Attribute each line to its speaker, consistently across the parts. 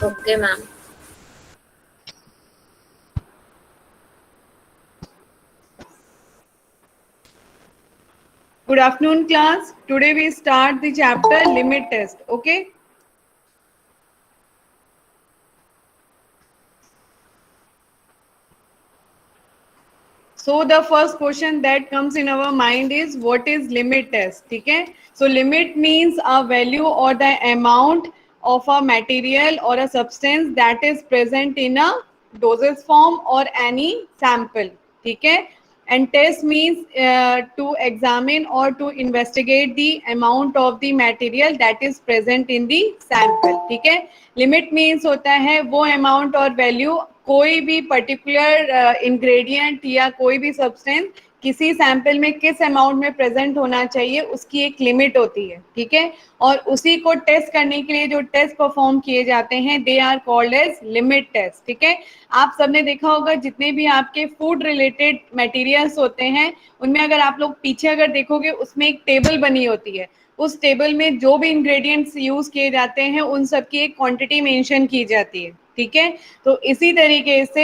Speaker 1: Okay ma'am.
Speaker 2: Good afternoon, class. Today we start the chapter limit test. Okay. So the first question that comes in our mind is what is limit test? ठीक है. So limit means a value or the amount of a material or a substance that is present in a dosage form or any sample. ठीक है. And test means to examine or to investigate the amount of the material that is present in the sample. ठीक है. Limit means होता है वो amount और value कोई भी पर्टिकुलर इंग्रेडिएंट या कोई भी सब्सटेंस किसी सैंपल में किस अमाउंट में प्रेजेंट होना चाहिए उसकी एक लिमिट होती है. ठीक है. और उसी को टेस्ट करने के लिए जो टेस्ट परफॉर्म किए जाते हैं they are called as limit test. ठीक है. आप सबने देखा होगा जितने भी आपके फूड रिलेटेड मटेरियल्स होते हैं उनमें अगर आप लोग पीछे अगर देखोगे उसमें एक टेबल बनी होती है. उस टेबल में जो भी इंग्रेडिएंट्स यूज किए जाते हैं उन सब की एक क्वांटिटी मेंशन की जाती है. ठीक है. तो इसी तरीके से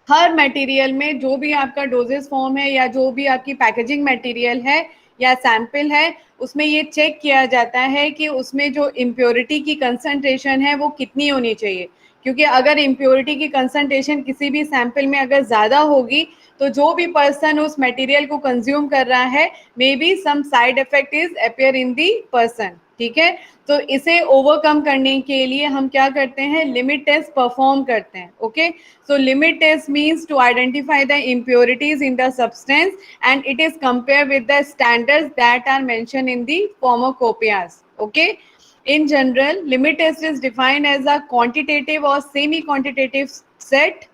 Speaker 2: हर मटेरियल में जो भी आपका डोजेस फॉर्म है या जो भी आपकी पैकेजिंग मटेरियल है या सैंपल है उसमें ये चेक किया जाता है कि उसमें जो इम्प्योरिटी की कंसंट्रेशन है वो कितनी होनी चाहिए. क्योंकि अगर इम्प्योरिटी की कंसंट्रेशन किसी भी सैंपल में अगर ज़्यादा होगी तो जो भी पर्सन उस मटेरियल को कंज्यूम कर रहा है may be some side effect is appear in the person. ठीक है. तो इसे ओवरकम करने के लिए हम क्या करते हैं लिमिट टेस्ट परफॉर्म करते हैं. Okay. So limit test means to identify the impurities in the substance and it is compared with the standards that are mentioned in the pharmacopoeias. Okay. In general, limit test is defined as a quantitative or semi-quantitative set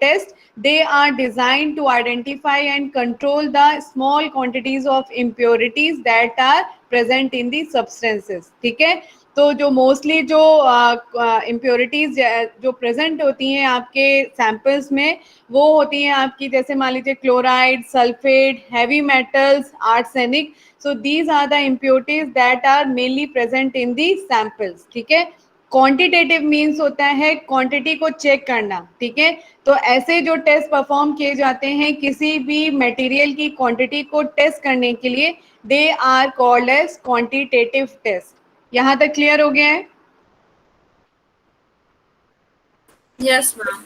Speaker 2: test. They are designed to identify and control the small quantities of impurities that are present in the substances. ठीक है. तो जो mostly जो impurities जो present होती हैं आपके samples में वो होती हैं आपकी जैसे मान लीजिए chloride, sulphate, heavy metals, arsenic. So these are the impurities that are mainly present in the samples. ठीक है. क्वांटिटेटिव मीन्स होता है क्वांटिटी को चेक करना. ठीक है. तो ऐसे जो टेस्ट परफॉर्म किए जाते हैं किसी भी मटेरियल की क्वांटिटी को टेस्ट करने के लिए they are called as quantitative test. यहां तक क्लियर हो गया है.
Speaker 1: Yes ma'am.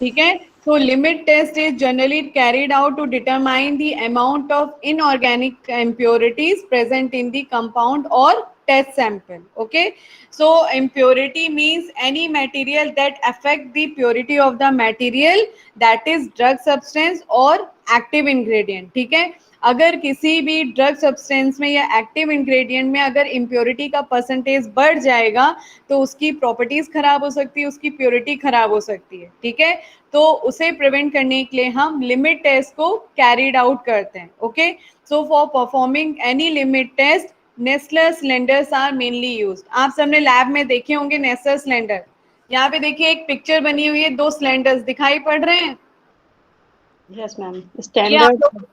Speaker 2: ठीक है. So limit test is generally carried out to determine the amount of inorganic impurities present in the compound or test sample. Okay. So impurity means any material that affect the purity of the material, that is drug substance or active ingredient. ठीक है. अगर किसी भी drug substance में या active ingredient में अगर impurity का परसेंटेज बढ़ जाएगा तो उसकी प्रॉपर्टीज खराब हो सकती है, उसकी प्योरिटी खराब हो सकती है. ठीक है. तो उसे प्रिवेंट करने के लिए हम लिमिट टेस्ट को कैरीड आउट करते हैं. Okay. So for performing any limit test Nessler cylinders are mainly used. आप सबने लैब में देखे होंगे नेस्लर सिलेंडर. यहाँ पे देखिए एक पिक्चर बनी हुई है, दो सिलेंडर्स दिखाई पड़ रहे हैं.
Speaker 3: Yes ma'am. स्टैंडर्ड.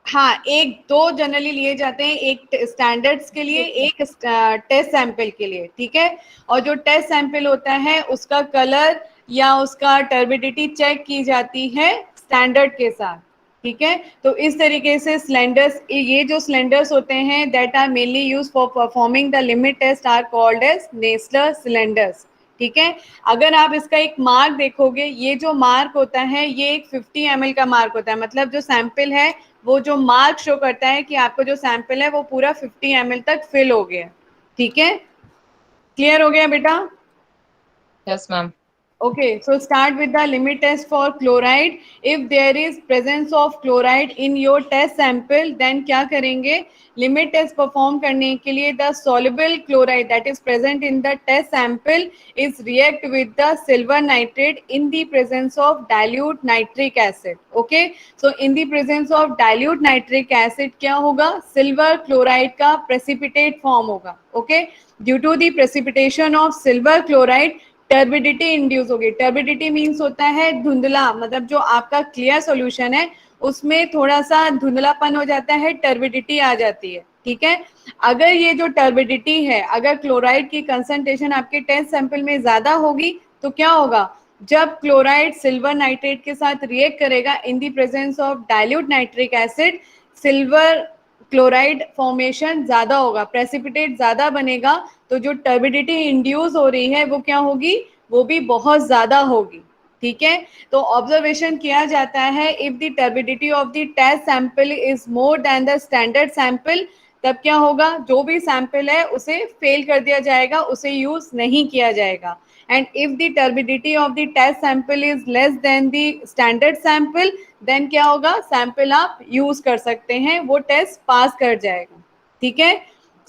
Speaker 2: हाँ, एक दो जनरली लिए जाते हैं, एक स्टैंडर्ड्स के लिए एक टेस्ट सैंपल के लिए. ठीक है. और जो टेस्ट सैंपल होता है उसका कलर या उसका टर्बिडिटी चेक की जाती है स्टैंडर्ड के साथ. ठीक है. तो इस तरीके से सिलेंडर्स, ये जो सिलेंडर्स होते हैं that are mainly use for performing the limit test are called as Nessler cylinders. ठीक है. अगर आप इसका एक मार्क देखोगे, ये जो मार्क होता है ये एक 50 ml का मार्क होता है. मतलब जो सैंपल है वो जो मार्क शो करता है कि आपका जो सैंपल है वो पूरा 50 ml तक फिल हो गया. ठीक है. क्लियर हो गया बेटा.
Speaker 4: Yes ma'am.
Speaker 2: Okay, so start with the limit test for chloride. If there is presence of chloride in your test sample, then क्या करेंगे लिमिट टेस्ट परफॉर्म करने के लिए the soluble chloride that is present in the test sample is react with the silver nitrate in the presence of dilute nitric acid. Okay, so in the presence of dilute nitric acid क्या होगा silver chloride का precipitate form होगा. Okay, due to the precipitation of silver chloride turbidity induce होगी. Turbidity means होता है धुंधला, मतलब जो आपका क्लियर सॉल्यूशन है उसमें थोड़ा सा धुंधलापन हो जाता है, टर्बिडिटी आ जाती है. ठीक है। अगर ये जो टर्बिडिटी है, अगर क्लोराइड की कंसंट्रेशन आपके टेस्ट सैंपल में ज्यादा होगी तो क्या होगा, जब क्लोराइड सिल्वर नाइट्रेट के साथ रिएक्ट करेगा इन the presence of dilute nitric acid, silver chloride formation ज्यादा होगा, प्रेसिपिटेट ज्यादा बनेगा, तो जो टर्बिडिटी इंड्यूस हो रही है वो क्या होगी, वो भी बहुत ज्यादा होगी। ठीक है, तो ऑब्जर्वेशन किया जाता है if the turbidity of the test sample is more than the standard sample, तब क्या होगा, जो भी सैंपल है उसे फेल कर दिया जाएगा, उसे यूज नहीं किया जाएगा। And if the turbidity of the test sample is less than the standard sample, then क्या होगा, सैंपल आप यूज कर सकते हैं, वो टेस्ट पास कर जाएगा। ठीक है,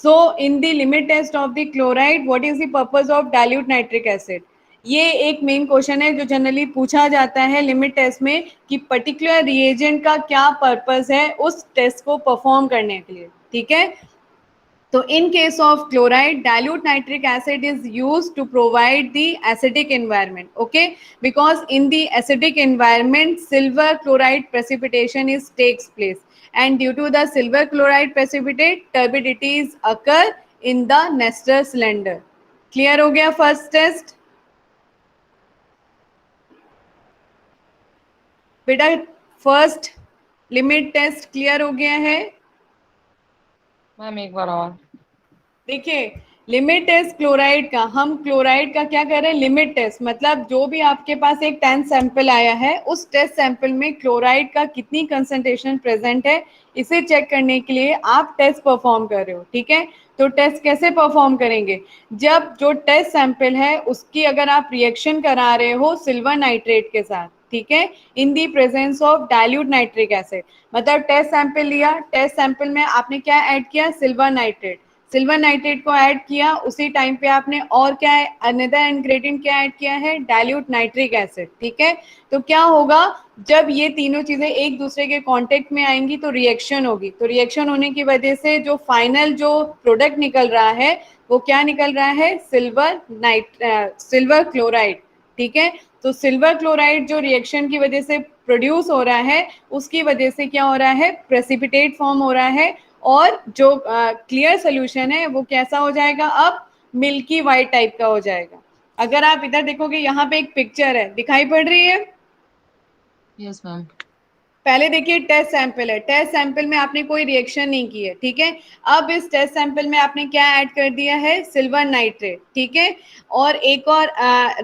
Speaker 2: so in the limit test of the chloride what is the purpose of dilute nitric acid, ये एक मेन क्वेश्चन है जो जनरली पूछा जाता है लिमिट टेस्ट में कि पर्टिकुलर रिएजेंट का क्या पर्पस है उस टेस्ट को परफॉर्म करने के लिए। ठीक है, तो in case of chloride, dilute nitric acid is used to provide the acidic environment, okay, because in the acidic environment silver chloride precipitation is takes place, and due to the silver chloride precipitate turbidities occur in the Nestor cylinder. Clear हो गया first test बेटा, first limit test clear हो गया है।
Speaker 4: Ma'am एक बार और।
Speaker 2: देखिए, लिमिट टेस्ट क्लोराइड का, हम क्लोराइड का क्या कर रहे हैं, लिमिट टेस्ट, मतलब जो भी आपके पास एक 10 सैंपल आया है उस टेस्ट सैंपल में क्लोराइड का कितनी कंसंट्रेशन प्रेजेंट है, इसे चेक करने के लिए आप टेस्ट परफॉर्म कर रहे हो। ठीक है, तो टेस्ट कैसे परफॉर्म करेंगे, जब जो टेस्ट सैंपल है उसकी अगर आप रिएक्शन करा रहे हो सिल्वर नाइट्रेट के साथ, ठीक है, in the presence of dilute nitric acid, मतलब टेस्ट सैंपल लिया, टेस्ट सैंपल में आपने क्या ऐड किया, सिल्वर नाइट्रेट, सिल्वर नाइट्रेट को ऐड किया, उसी टाइम पे आपने और क्या है, अनदर इंग्रेडिएंट क्या ऐड किया है, डाइल्यूट नाइट्रिक एसिड। ठीक है, तो क्या होगा, जब ये तीनों चीजें एक दूसरे के कांटेक्ट में आएंगी तो रिएक्शन होगी, तो रिएक्शन होने की वजह से जो फाइनल जो प्रोडक्ट निकल रहा है वो क्या निकल रहा है, सिल्वर क्लोराइड। ठीक है, तो सिल्वर क्लोराइड जो रिएक्शन की वजह से प्रोड्यूस हो रहा है उसकी वजह से क्या हो रहा है, प्रेसिपिटेट फॉर्म हो रहा है, और जो क्लियर सोल्यूशन है वो कैसा हो जाएगा, अब मिल्की वाइट टाइप का हो जाएगा। अगर आप इधर देखोगे यहाँ पे एक पिक्चर है, दिखाई पड़ रही है,
Speaker 4: यस मैम।
Speaker 2: पहले देखिए टेस्ट सैंपल है, टेस्ट सैंपल में आपने कोई रिएक्शन नहीं की है। ठीक है, अब इस टेस्ट सैंपल में आपने क्या ऐड कर दिया है, सिल्वर नाइट्रेट। ठीक है, और एक और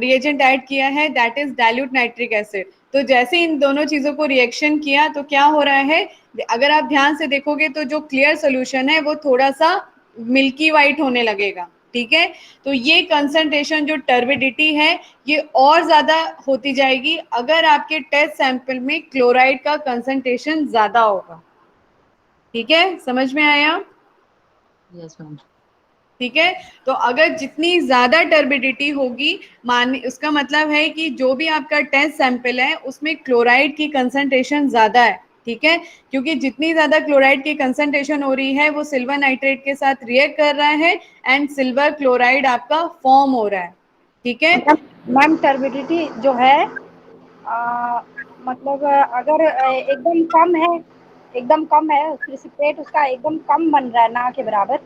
Speaker 2: रिएजेंट ऐड किया है, that is dilute nitric acid. तो जैसे इन दोनों चीजों को रिएक्शन किया तो क्या हो रहा है, अगर आप ध्यान से देखोगे तो जो क्लियर सोल्यूशन है वो थोड़ा सा मिल्की वाइट होने लगेगा। ठीक है, तो ये कंसंट्रेशन जो टर्बिडिटी है ये और ज्यादा होती जाएगी अगर आपके टेस्ट सैंपल में क्लोराइड का कंसंट्रेशन ज्यादा होगा। ठीक है, समझ में आया?
Speaker 4: Yes ma'am.
Speaker 2: ठीक है, तो अगर जितनी ज्यादा टर्बिडिटी होगी, मान उसका मतलब है कि जो भी आपका टेस्ट सैंपल है उसमें क्लोराइड की कंसंट्रेशन ज्यादा है। ठीक है, क्योंकि जितनी ज्यादा क्लोराइड की कंसंट्रेशन हो रही है वो सिल्वर नाइट्रेट के साथ रिएक्ट कर रहा है एंड सिल्वर क्लोराइड आपका फॉर्म हो रहा है। ठीक है
Speaker 3: मैम, टर्बिडिटी जो है मतलब अगर एकदम कम है प्रेसिपिटेट उसका एकदम कम बन रहा है ना के बराबर,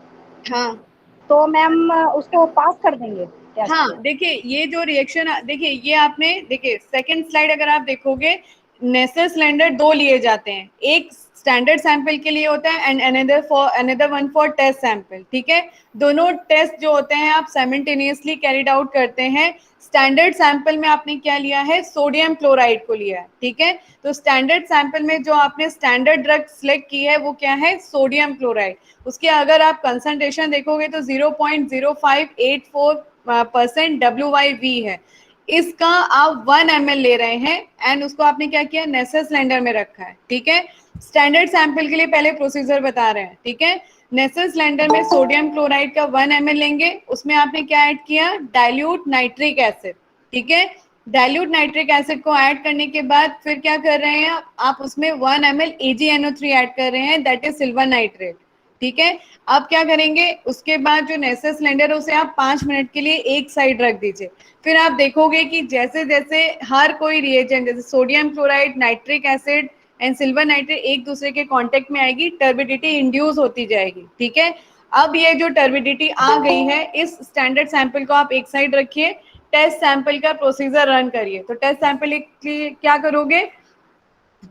Speaker 2: हाँ
Speaker 3: तो मैम उसको पास कर देंगे टेस्ट
Speaker 2: हाँ,
Speaker 3: को।
Speaker 2: देखिए ये जो रिएक्शन, देखिए ये आपने, देखिए सेकंड स्लाइड अगर आप देखोगे, नेसर सिलेंडर दो लिए जाते हैं, एक स्टैंडर्ड सैंपल के लिए होता है and another one for test sample. ठीक है, दोनों टेस्ट जो होते हैं आप साइमल्टेनियसली कैरिड आउट करते हैं। स्टैंडर्ड सैंपल में आपने क्या लिया है, सोडियम क्लोराइड को लिया है। ठीक है, तो स्टैंडर्ड सैंपल में जो आपने स्टैंडर्ड ड्रग सिलेक्ट की है वो क्या है, सोडियम क्लोराइड। उसके अगर आप कंसंट्रेशन देखोगे तो 0.0584% WYV है। इसका आप 1 ml ले रहे हैं एंड उसको आपने क्या किया, नेसर सिलेंडर में रखा है। ठीक है, स्टैंडर्ड सैंपल के लिए पहले प्रोसीजर बता रहे हैं। ठीक है, नेसर सिलेंडर में सोडियम क्लोराइड का 1 ml लेंगे, उसमें आपने क्या ऐड किया, डाइल्यूट नाइट्रिक एसिड। ठीक है, डाइल्यूट नाइट्रिक एसिड को ऐड करने के बाद फिर क्या कर रहे हैं आप, उसमें 1 ml AgNO3 ऐड कर रहे हैं, दैट इज सिल्वर नाइट्रेट। ठीक है, अब क्या करेंगे, उसके बाद जो नेसर सिलेंडर है उसे आप 5 मिनट के लिए एक साइड रख दीजिए। फिर आप देखोगे कि जैसे जैसे हर कोई रिएजेंट, जैसे sodium chloride, nitric acid, and silver nitrate एक दूसरे के कांटेक्ट में आएगी, टर्बिडिटी इंड्यूस होती जाएगी, ठीक है। अब ये जो टर्बिडिटी आ गई है, इस स्टैंडर्ड सैंपल को आप एक साइड रखिए, टेस्ट सैंपल का प्रोसीजर रन करिए। तो टेस्ट सैंपल के लिए क्या करोगे,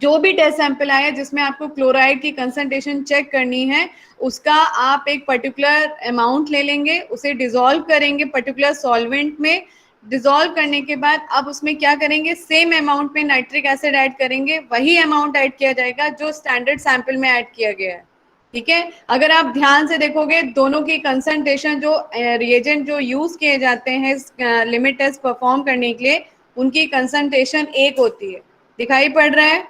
Speaker 2: जो भी टेस्ट सैंपल आया जिसमें आपको क्लोराइड की कंसंट्रेशन चेक करनी है, उसका आप एक पर्टिकुलर अमाउंट ले लेंगे, उसे डिसॉल्व करेंगे पर्टिकुलर सॉल्वेंट में। डिसॉल्व करने के बाद अब उसमें क्या करेंगे, सेम अमाउंट में नाइट्रिक एसिड ऐड करेंगे, वही अमाउंट ऐड किया जाएगा जो स्टैंडर्ड सैंपल में ऐड किया गया है, ठीक है। अगर आप ध्यान से देखोगे, दोनों की कंसंट्रेशन, जो रिएजेंट जो यूज किए जाते हैं लिमिट टेस्ट परफॉर्म करने के लिए, उनकी कंसंट्रेशन एक होती है। दिखाई पड़ रहा है,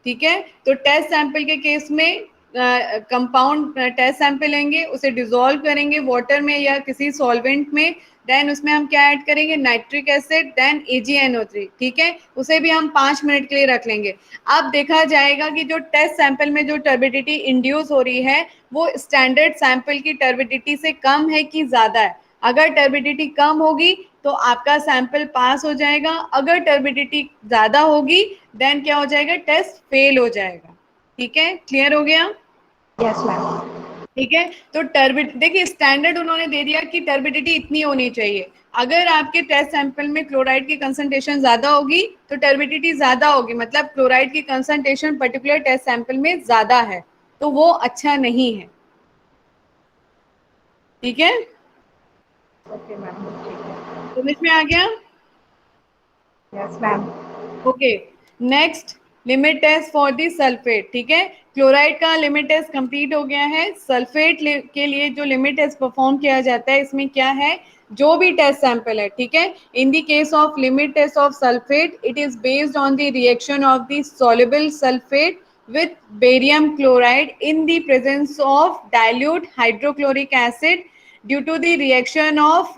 Speaker 2: ठीक है। तो टेस्ट सैंपल के केस में कंपाउंड टेस्ट सैंपल लेंगे, उसे डिसॉल्व करेंगे वाटर में या किसी सॉल्वेंट में, देन उसमें हम क्या ऐड करेंगे, नाइट्रिक एसिड, देन AgNO3, ठीक है। उसे भी हम 5 मिनट के लिए रख लेंगे। अब देखा जाएगा कि जो टेस्ट सैंपल में जो टर्बिडिटी इंड्यूस हो रही है, वो स्टैंडर्ड सैंपल की टर्बिडिटी से कम है कि ज्यादा है। अगर टर्बिडिटी कम होगी तो आपका सैंपल पास हो जाएगा, अगर टर्बिडिटी ज्यादा होगी देन क्या हो जाएगा, टेस्ट फेल हो जाएगा, ठीक है। क्लियर हो गया?
Speaker 3: Yes ma'am.
Speaker 2: ठीक है। तो देखिए स्टैंडर्ड उन्होंने दे दिया कि टर्बिडिटी इतनी होनी चाहिए। अगर आपके टेस्ट सैंपल में क्लोराइड की कंसंट्रेशन ज्यादा होगी तो टर्बिडिटी ज्यादा होगी, मतलब क्लोराइड की कंसंट्रेशन पर्टिकुलर टेस्ट सैंपल में ज्यादा है, तो वो अच्छा नहीं है, ठीक है।
Speaker 3: ओके मैम, ठीक है।
Speaker 2: समझ में आ गया?
Speaker 3: Yes ma'am.
Speaker 2: Okay, next limit test for the sulphate, ठीक है। क्लोराइड का लिमिट टेस्ट कंप्लीट हो गया है। सल्फेट के लिए जो लिमिट टेस्ट परफॉर्म किया जाता है, इसमें क्या है, जो भी टेस्ट सैंपल है, ठीक है। In the case of limit test of sulphate, it is based on the reaction of the soluble sulfate with barium chloride in the presence of dilute hydrochloric acid. Due to the reaction of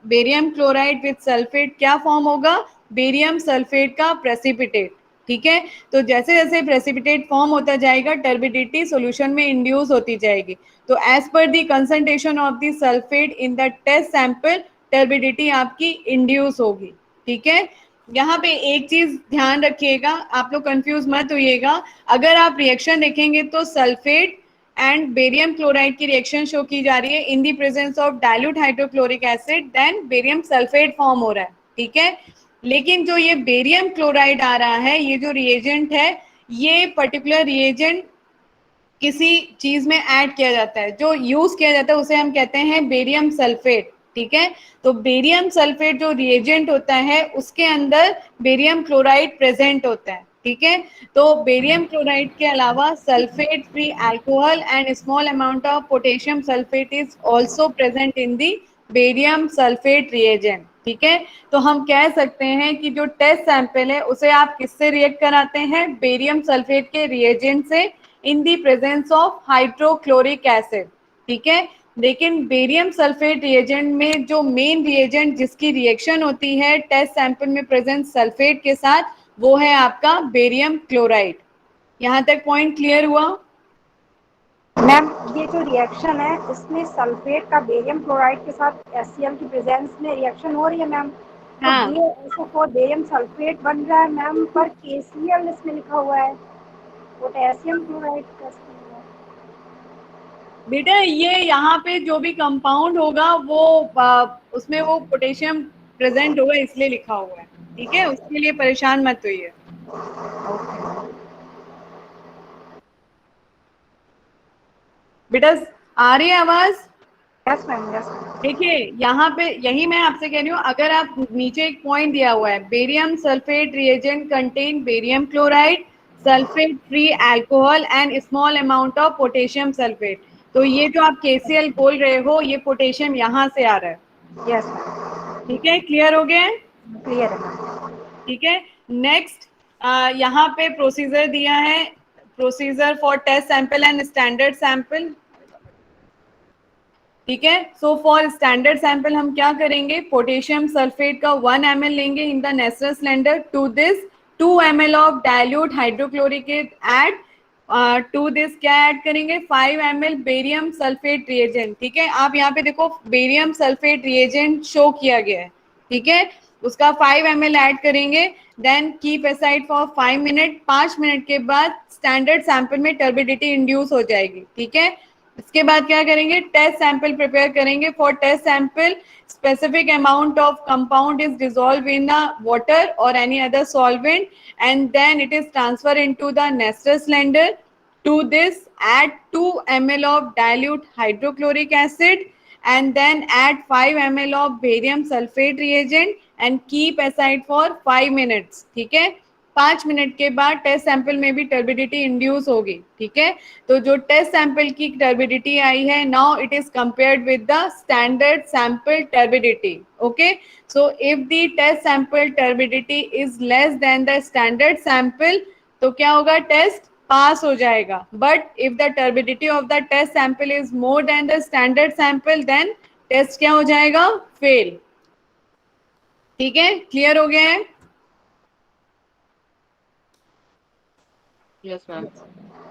Speaker 2: barium chloride with sulphate क्या form होगा, barium sulphate का precipitate, ठीक है। तो जैसे जैसे precipitate form होता जाएगा, टर्बिडिटी सॉल्यूशन में इंड्यूस होती जाएगी। तो as per the concentration of the sulphate in the test sample, turbidity आपकी इंड्यूस होगी, ठीक है। यहाँ पे एक चीज ध्यान रखिएगा, आप लोग कंफ्यूज मत होइएगा। अगर आप रिएक्शन देखेंगे तो सल्फेट एंड बेरियम क्लोराइड की रिएक्शन शो की जा रही है in the presence of dilute hydrochloric acid, then barium sulphate form हो रहा है, ठीक है। लेकिन जो ये बेरियम क्लोराइड आ रहा है, ये जो रिएजेंट है, ये पर्टिकुलर रिएजेंट किसी चीज में ऐड किया जाता है, जो यूज किया जाता है उसे हम कहते हैं बेरियम सल्फेट, ठीक है। तो बेरियम सल्फेट जो रिएजेंट होता है, उसके अंदर बेरियम क्लोराइड प्रेजेंट होता है, ठीक है। तो बेरियम क्लोराइड के अलावा sulphate free alcohol and small amount of potassium sulphate is also present in the barium sulphate reagent, ठीक है। तो हम कह सकते हैं कि जो टेस्ट सैंपल है उसे आप किससे रिएक्ट कराते हैं, बेरियम सल्फेट के रिएजेंट से in the presence of hydrochloric acid, ठीक है। लेकिन बेरियम सल्फेट रिएजेंट में जो मेन रिएजेंट जिसकी रिएक्शन होती है टेस्ट सैंपल में प्रेजेंट सल्फेट के साथ, वो है आपका बेरियम क्लोराइड। यहाँ तक पॉइंट क्लियर हुआ?
Speaker 3: मैम, ये जो रिएक्शन है, इसमें सल्फेट का बेरियम क्लोराइड के साथ HCl की प्रेजेंस में रिएक्शन हो रही है मैम।
Speaker 2: हाँ।
Speaker 3: तो ये SO4 बेरियम सल्फेट बन रहा है मैम, पर KCl इसमें लिखा हुआ है, पोटेशियम क्लोराइड कैसे हुआ?
Speaker 2: बेटा ये यहाँ पे जो भी कंपाउंड होगा वो उसमें वो पोटेशियम प्रेजेंट होगा, इसलिए लिखा हुआ है, ठीक है। उसके लिए परेशान मत होइए। बेटा आ रही है आवाज?
Speaker 3: Yes ma'am, yes.
Speaker 2: देखिए यहाँ पे यही मैं आपसे कह रही हूँ, अगर आप नीचे एक पॉइंट दिया हुआ है, barium sulphate reagent contain barium chloride, sulphate free alcohol and small amount of potassium sulphate, तो ये जो आप KCl बोल रहे हो, ये पोटेशियम यहाँ से आ रहा है,
Speaker 3: यस मैम।
Speaker 2: ठीक है। क्लियर हो गया?
Speaker 3: क्लियर है मैम।
Speaker 2: ठीक है। नेक्स्ट यहाँ पे प्रोसीजर दिया है, procedure for test sample and standard sample, ठीक है। सो फॉर स्टैंडर्ड सैंपल हम क्या करेंगे, पोटेशियम सल्फेट का 1 ml लेंगे in the natural cylinder, to this 2 ml of dilute hydrochloric acid, to this क्या ऐड करेंगे, 5 ml बेरियम सल्फेट रिएजेंट, ठीक है। आप यहाँ पे देखो बेरियम सल्फेट रिएजेंट शो किया गया है, ठीक है। उसका 5 ml ऐड करेंगे then keep aside for 5 minute, 5 minute के बाद स्टैंडर्ड सैंपल में टर्बिडिटी इंड्यूस हो जाएगी, ठीक है। इसके बाद क्या करेंगे, टेस्ट सैंपल प्रिपेयर करेंगे। For test sample specific amount of compound is dissolved in the water or any other solvent and then it is transferred into the Nestor cylinder. To this add 2 ml of dilute hydrochloric acid and then add 5 ml of barium sulfate reagent and keep aside for 5 minutes, ठीक है। 5 minute के बाद test sample में भी turbidity induce होगी, ठीक है। तो जो टेस्ट सैंपल की टर्बिडिटी आई है, now it is compared with the standard sample turbidity, okay. So if the test sample turbidity is less than the standard sample, तो क्या होगा, टेस्ट पास हो जाएगा। But if the turbidity of the test sample is more than the standard sample, then test क्या हो जाएगा, fail, ठीक है। क्लियर हो गया है?
Speaker 4: Yes ma'am.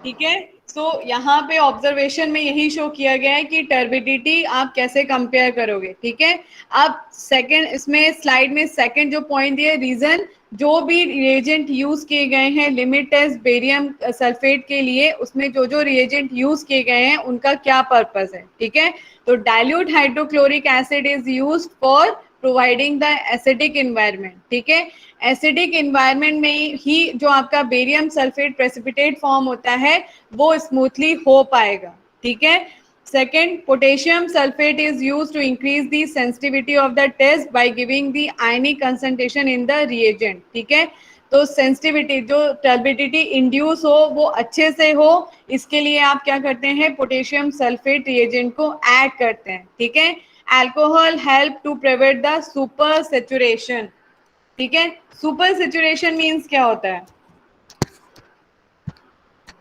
Speaker 2: ठीक है। सो यहाँ पे ऑब्जर्वेशन में यही शो किया गया है कि टर्बिडिटी आप कैसे कंपेयर करोगे, ठीक है। अब सेकंड, इसमें स्लाइड में सेकंड जो पॉइंट दिया, रीजन, जो भी रिएजेंट यूज किए गए हैं लिमिट टेस्ट बेरियम सल्फेट के लिए, उसमें जो जो रिएजेंट यूज किए गए हैं उनका क्या पर्पस है, ठीक है। तो dilute hydrochloric acid is used for providing the acidic environment, ठीक है। एसिडिक इन्वायरमेंट में ही जो आपका बेरियम सल्फेट प्रेसिपिटेट फॉर्म होता है वो स्मूथली हो पाएगा, ठीक है। Second, potassium sulphate is use to increase the sensitivity of the test by giving the ionic concentration in the reagent, ठीक है। तो सेंसिटिविटी, जो टर्बिडिटी इंड्यूस हो वो अच्छे से हो, इसके लिए आप क्या करते हैं, पोटेशियम सल्फेट रिएजेंट को ऐड करते हैं, ठीक है। Alcohol help to prevent the super saturation, ठीक है। सुपर सैचुरेशन मीन्स क्या होता है,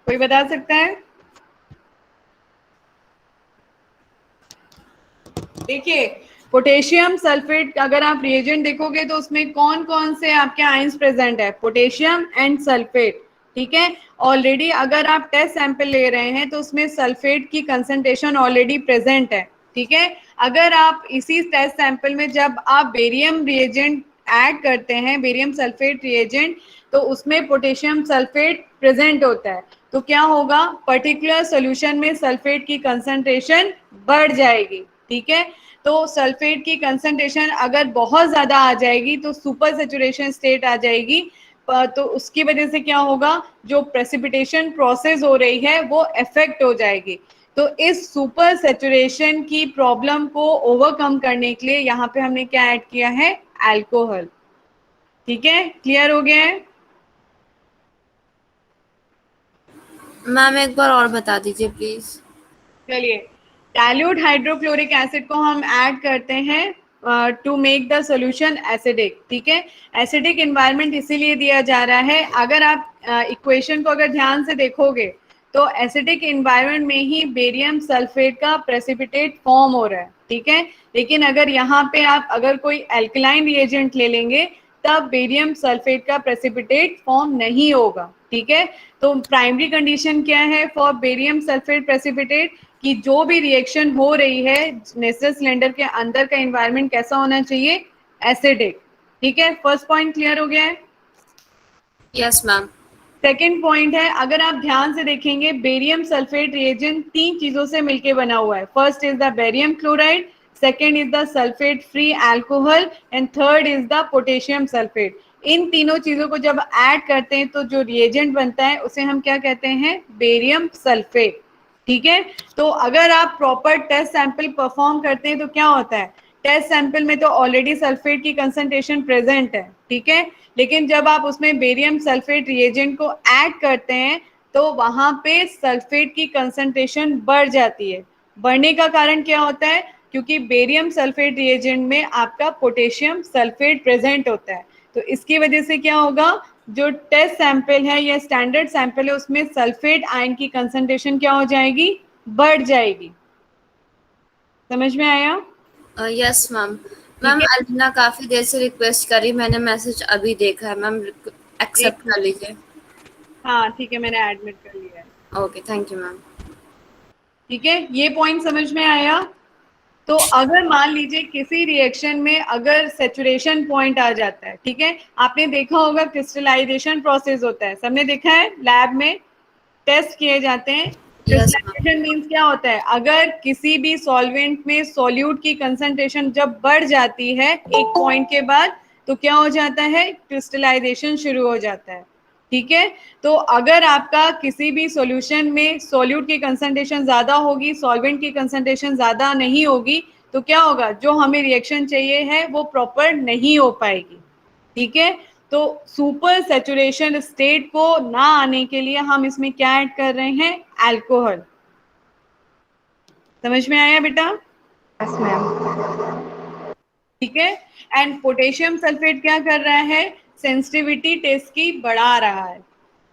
Speaker 2: कोई बता सकता है? देखिए, पोटेशियम सल्फेट अगर आप रिएजेंट देखोगे तो उसमें कौन कौन से आपके आयंस प्रेजेंट है, पोटेशियम एंड सल्फेट, ठीक है। ऑलरेडी अगर आप टेस्ट सैंपल ले रहे हैं तो उसमें सल्फेट की कंसंट्रेशन ऑलरेडी प्रेजेंट है, ठीक है। अगर आप इसी टेस्ट सैंपल में जब आप बेरियम रिएजेंट ऐड करते हैं, बेरियम सल्फेट रिएजेंट, तो उसमें पोटेशियम सल्फेट प्रेजेंट होता है, तो क्या होगा, पर्टिकुलर सॉल्यूशन में सल्फेट की कंसंट्रेशन बढ़ जाएगी, ठीक है। तो सल्फेट की कंसंट्रेशन अगर बहुत ज्यादा आ जाएगी तो सुपर सैचुरेशन स्टेट आ जाएगी, तो उसकी वजह से क्या होगा, जो प्रेसिपिटेशन प्रोसेस हो रही है वो इफेक्ट हो जाएगी। तो इस सुपर सैचुरेशन की प्रॉब्लम को ओवरकम करने के लिए यहाँ पे हमने क्या ऐड किया है, अल्कोहल, ठीक है। क्लियर हो गया है?
Speaker 1: मैम एक बार और बता दीजिए प्लीज।
Speaker 2: चलिए, डाइल्यूट हाइड्रोक्लोरिक एसिड को हम ऐड करते हैं to make the solution acidic, ठीक है। एसिडिक इन्वायरमेंट इसीलिए दिया जा रहा है, अगर आप इक्वेशन को अगर ध्यान से देखोगे तो एसिडिक इन्वायरमेंट में ही बेरियम सल्फेट का प्रेसिपिटेट फॉर्म हो रहा है, ठीक है। लेकिन अगर यहाँ पे आप अगर कोई एल्कलाइन रिएजेंट ले लेंगे तब बेरियम सल्फेट का प्रेसिपिटेट फॉर्म नहीं होगा, ठीक है। तो प्राइमरी कंडीशन क्या है फॉर बेरियम सल्फेट प्रेसिपिटेट, कि जो भी रिएक्शन हो रही है नेस्टर सिलेंडर के अंदर का एनवायरनमेंट कैसा होना चाहिए, एसिडिक, ठीक है। फर्स्ट पॉइंट क्लियर हो गया है?
Speaker 1: Yes ma'am.
Speaker 2: सेकेंड पॉइंट है, अगर आप ध्यान से देखेंगे बेरियम सल्फेट रिएजेंट 3 चीजों से मिलकर बना हुआ है। First is the barium chloride, second is the sulphate free alcohol and third is the potassium sulphate. इन तीनों चीजों को जब ऐड करते हैं तो जो रिएजेंट बनता है उसे हम क्या कहते हैं, बेरियम सल्फेट, ठीक है। तो अगर आप प्रॉपर टेस्ट सैंपल परफॉर्म करते हैं तो क्या होता है, टेस्ट सैंपल में तो ऑलरेडी सल्फेट की कंसंट्रेशन प्रेजेंट है, ठीक है। लेकिन जब आप उसमें बेरियम सल्फेट रिएजेंट को ऐड करते हैं तो वहां पे सल्फेट की कंसंट्रेशन बढ़ जाती है। बढ़ने का कारण क्या होता है, क्योंकि बेरियम सल्फेट रिएजेंट में आपका पोटेशियम सल्फेट प्रेजेंट होता है। तो इसकी वजह से क्या होगा, जो टेस्ट सैंपल है या स्टैंडर्ड सैंपल है उसमें सल्फेट आयन की कंसंट्रेशन क्या हो जाएगी, बढ़ जाएगी। समझ में आया?
Speaker 1: Yes ma'am. मैम अलीना काफी देर से रिक्वेस्ट करी, मैंने मैसेज अभी देखा है मैम, एक्सेप्ट कर लीजिए।
Speaker 2: हाँ ठीक है, मैंने एडमिट कर लिया है।
Speaker 1: Okay thank you ma'am.
Speaker 2: ठीक है, ये पॉइंट समझ में आया? तो अगर मान लीजिए किसी रिएक्शन में अगर सेचुरेशन पॉइंट आ जाता है, ठीक है, आपने देखा होगा क्रिस्टलाइजेशन प्रोसेस होता है, सबने देखा है लैब में टेस्ट किए जाते हैं।
Speaker 1: Yes ma'am.
Speaker 2: क्रिस्टलाइजेशन मीन्स क्या होता है, अगर किसी भी सॉल्वेंट में सॉल्यूट की कंसंट्रेशन जब बढ़ जाती है एक पॉइंट के बाद, तो क्या हो जाता है, क्रिस्टलाइजेशन शुरू हो जाता है। ठीक है, तो अगर आपका किसी भी सॉल्यूशन में सॉल्यूट की कंसंट्रेशन ज्यादा होगी, सॉल्वेंट की कंसंट्रेशन ज्यादा नहीं होगी, तो क्या होगा, जो हमें रिएक्शन चाहिए है वो प्रॉपर नहीं हो पाएगी। ठीक है, तो सुपर सैचुरेशन स्टेट को ना आने के लिए हम इसमें क्या ऐड कर रहे हैं, अल्कोहल। समझ में आया बेटा?
Speaker 3: Yes ma'am.
Speaker 2: ठीक है, एंड पोटेशियम सल्फेट क्या कर रहा है, सेंसिटिविटी टेस्ट की बढ़ा रहा है।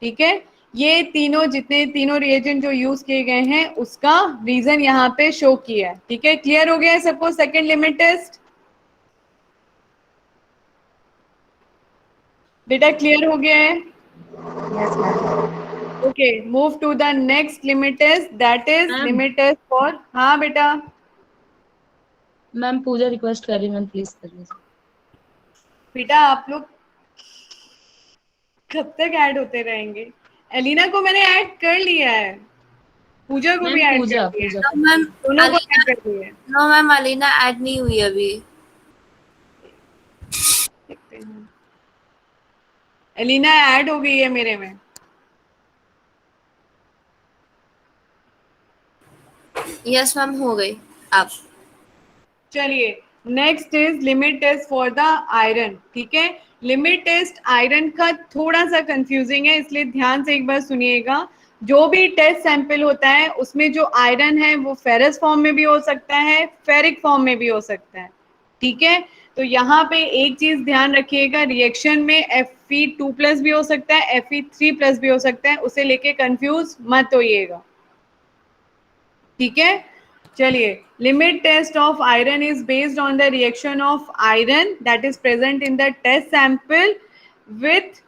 Speaker 2: ठीक है, ये तीनों जितने तीनों रिएजेंट जो यूज किए गए हैं उसका रीजन यहाँ पे शो किया है। ठीक है, क्लियर हो गया है सबको सेकेंड लिमिट टेस्ट? बेटा क्लियर हो गया है?
Speaker 3: Yes ma'am.
Speaker 2: Okay, move to the next limit test, that is
Speaker 4: ma'am
Speaker 2: limit test for, हाँ बेटा
Speaker 4: मैम पूजा रिक्वेस्ट कर रही, मैम प्लीज कर लीजिए।
Speaker 2: बेटा आप लोग कब तक ऐड होते रहेंगे? एलिना को मैंने ऐड कर लिया है, पूजा को
Speaker 4: मैम
Speaker 2: भी ऐड कर
Speaker 4: पूजा
Speaker 2: दिया है,
Speaker 4: पूजा
Speaker 1: नो
Speaker 4: कर
Speaker 1: मैम,
Speaker 2: दोनों को
Speaker 1: अलीना,
Speaker 2: ऐड कर दिया है।
Speaker 1: नो मैम, अलीना ऐड नहीं हुई अभी।
Speaker 2: देखते हैं, एलिना ऐड हो गई है मेरे में।
Speaker 1: यस मैम, हो गई आप।
Speaker 2: चलिए, next is limit test for the iron. ठीक है, लिमिट टेस्ट आयरन का थोड़ा सा कंफ्यूजिंग है, इसलिए ध्यान से एक बार सुनिएगा। जो भी टेस्ट सैंपल होता है उसमें जो आयरन है वो फेरस फॉर्म में भी हो सकता है, फेरिक फॉर्म में भी हो सकता है। ठीक है, तो यहाँ पे एक चीज ध्यान रखिएगा, रिएक्शन में Fe2+ भी हो सकता है, Fe3+ भी हो सकता है, उसे लेके कंफ्यूज मत होइएगा। ठीक है, चलिए, limit test of iron is based on the reaction of iron that is present in the test sample with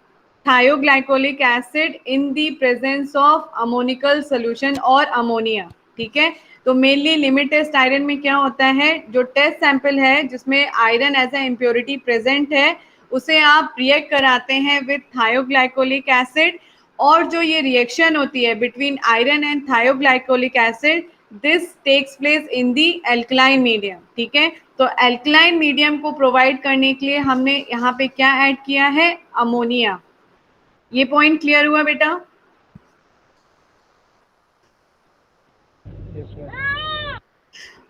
Speaker 2: thioglycolic acid in the presence of ammoniacal solution और अमोनिया। ठीक है, तो मेनली लिमिट टेस्ट आयरन में क्या होता है, जो test sample है जिसमें iron as a impurity present है उसे आप रिएक्ट कराते हैं विथ थायोग्लाइकोलिक एसिड, और जो ये रिएक्शन होती है between iron and thioglycolic acid, this takes place in the alkaline medium. ठीक है, तो एल्कलाइन मीडियम को प्रोवाइड करने के लिए हमने यहाँ पे क्या ऐड किया है, अमोनिया। ये पॉइंट क्लियर हुआ बेटा?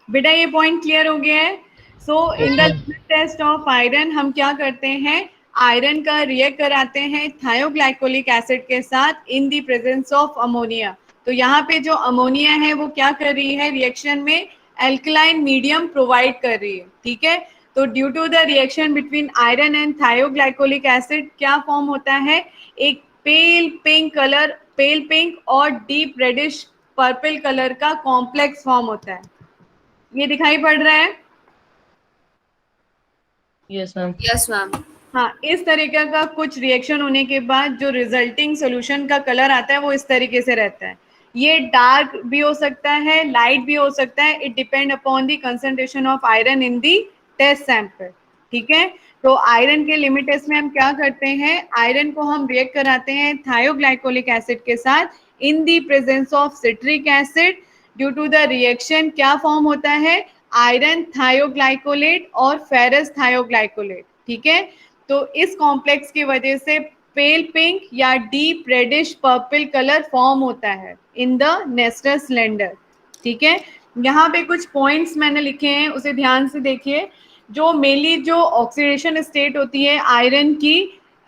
Speaker 2: बेटा ये पॉइंट क्लियर हो गया है? So in the test of iron हम क्या करते हैं, आयरन का रिएक्ट कराते हैं थायोग्लाइकोलिक एसिड के साथ इन द प्रेजेंस ऑफ अमोनिया। तो यहाँ पे जो अमोनिया है वो क्या कर रही है, रिएक्शन में एल्कलाइन मीडियम प्रोवाइड कर रही है। ठीक है, तो due to the reaction between iron and thioglycolic acid क्या फॉर्म होता है, एक pale pink colour, pale pink और डीप रेडिश पर्पल कलर का कॉम्प्लेक्स फॉर्म होता है। ये दिखाई पड़ रहा है?
Speaker 4: Yes ma'am.
Speaker 1: Yes ma'am.
Speaker 2: हाँ, इस तरीके का कुछ रिएक्शन होने के बाद जो रिजल्टिंग सॉल्यूशन का कलर आता है वो इस तरीके से रहता है। ये डार्क भी हो सकता है, लाइट भी हो सकता है, it depend upon the concentration of iron in the test sample. ठीक है, तो आयरन के लिमिट टेस्ट में हम क्या करते हैं, आयरन को हम रिएक्ट कराते हैं थायोग्लाइकोलिक एसिड के साथ in the presence of citric acid. Due to the reaction क्या फॉर्म होता है, आयरन थायोग्लाइकोलेट और फेरस थायोग्लाइकोलेट। ठीक है, तो इस कॉम्प्लेक्स की वजह से पेल पिंक या deep reddish purple colour form होता है इन द नेस्टर सिलेंडर। ठीक है, यहाँ पे कुछ पॉइंट्स मैंने लिखे हैं, उसे ध्यान से देखिए। जो मेनली जो ऑक्सीडेशन स्टेट होती है आयरन की,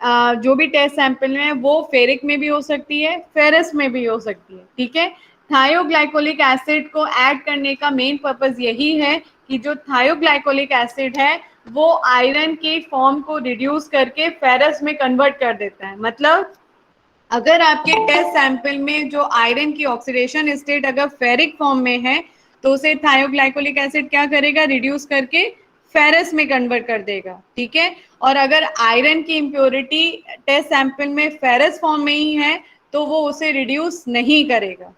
Speaker 2: जो भी टेस्ट सैंपल में वो फेरिक में भी हो सकती है, फेरस में भी हो सकती है। ठीक है, थायोग्लाइकोलिक एसिड को ऐड करने का मेन पर्पस यही है कि जो थायोग्लाइकोलिक एसिड है वो आयरन के फॉर्म को रिड्यूस करके फेरस में कन्वर्ट कर देता है। मतलब अगर आपके टेस्ट सैंपल में जो आयरन की ऑक्सीडेशन स्टेट अगर फेरिक फॉर्म में है तो उसे थायोग्लाइकोलिक एसिड क्या करेगा, रिड्यूस करके फेरस में कन्वर्ट कर देगा। ठीक है, और अगर आयरन की इम्प्योरिटी टेस्ट सैंपल में फेरस फॉर्म में ही है तो वो उसे रिड्यूस नहीं करेगा।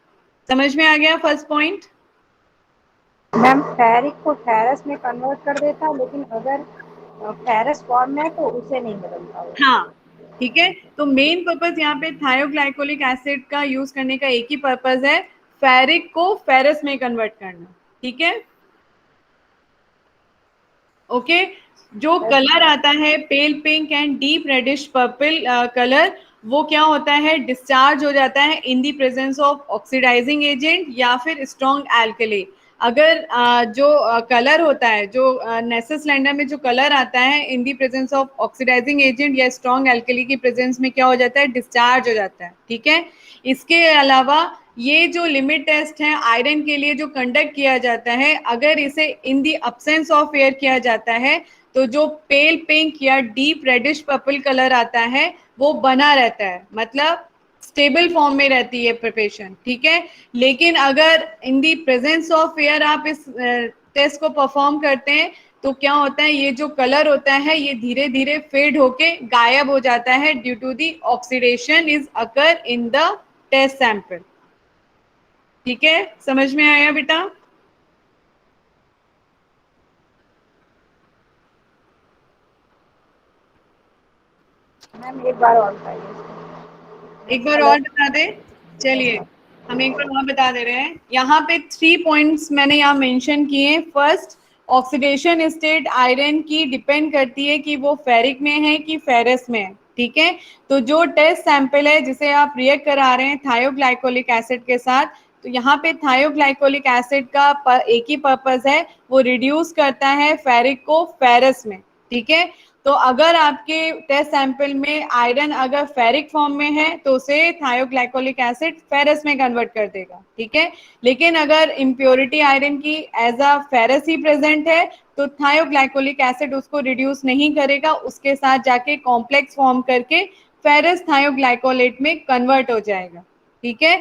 Speaker 2: समझ में आ गया फर्स्ट पॉइंट?
Speaker 3: मैम फेरिक को फेरस में कन्वर्ट कर देता है, लेकिन अगर फेरस फॉर्म में है तो उसे नहीं बदलता वो।
Speaker 2: हाँ, ठीक है। तो मेन पर्पस यहाँ पे थायोग्लाइकोलिक एसिड का यूज करने का एक ही पर्पस है, फेरिक को फेरस में कन्वर्ट करना, ठीक है। ओके, जो कलर आता है pale pink and deep reddish purple colour, वो क्या होता है, डिस्चार्ज हो जाता है in the presence of oxidising agent या फिर स्ट्रॉन्ग एल्कली। अगर जो कलर होता है, जो नेसेस सिलेंडर में जो कलर आता है in the presence of oxidising agent या स्ट्रॉन्ग एल्कली की प्रेजेंस में क्या हो जाता है, डिस्चार्ज हो जाता है, ठीक है। इसके अलावा ये जो लिमिट टेस्ट है आयरन के लिए जो कंडक्ट किया जाता है, अगर इसे इन दी अब्सेंस ऑफ एयर किया जाता है तो जो पेल पिंक या डीप रेडिश पर्पल कलर आता है वो बना रहता है, मतलब स्टेबल फॉर्म में रहती है प्रिपरेशन, ठीक है। लेकिन अगर इन दी प्रेजेंस ऑफ एयर आप इस टेस्ट को परफॉर्म करते हैं तो क्या होता है, ये जो कलर होता है ये धीरे धीरे फेड होके गायब हो जाता है due to the oxidation is occur in the test sample, ठीक है। समझ में आया बेटा?
Speaker 3: मैम एक बार और बताइए।
Speaker 2: एक बार और बता दे। चलिए हम एक बार और बता दे रहे हैं। यहाँ पे 3 पॉइंट्स मैंने यहाँ मेंशन किए। फर्स्ट, ऑक्सीडेशन स्टेट आयरन की डिपेंड करती है कि वो फेरिक में है कि फेरस में है, ठीक है। तो जो टेस्ट सैंपल है जिसे आप रिएक्ट करा रहे हैं थायोग्लाइकोलिक एसिड के साथ, तो यहाँ पे थायोग्लाइकोलिक एसिड का एक ही पर्पस है, वो रिड्यूस करता है फेरिक को फेरस में, ठीक है। तो अगर आपके टेस्ट सैंपल में आयरन अगर फेरिक फॉर्म में है तो उसे थायोग्लाइकोलिक एसिड फेरस में कन्वर्ट कर देगा, ठीक है। लेकिन अगर इम्प्योरिटी आयरन की एज अ फेरस ही प्रेजेंट है तो थायोग्लाइकोलिक एसिड उसको रिड्यूस नहीं करेगा, उसके साथ जाके कॉम्प्लेक्स फॉर्म करके फेरस थायोग्लाइकोलेट में कन्वर्ट हो जाएगा, ठीक है।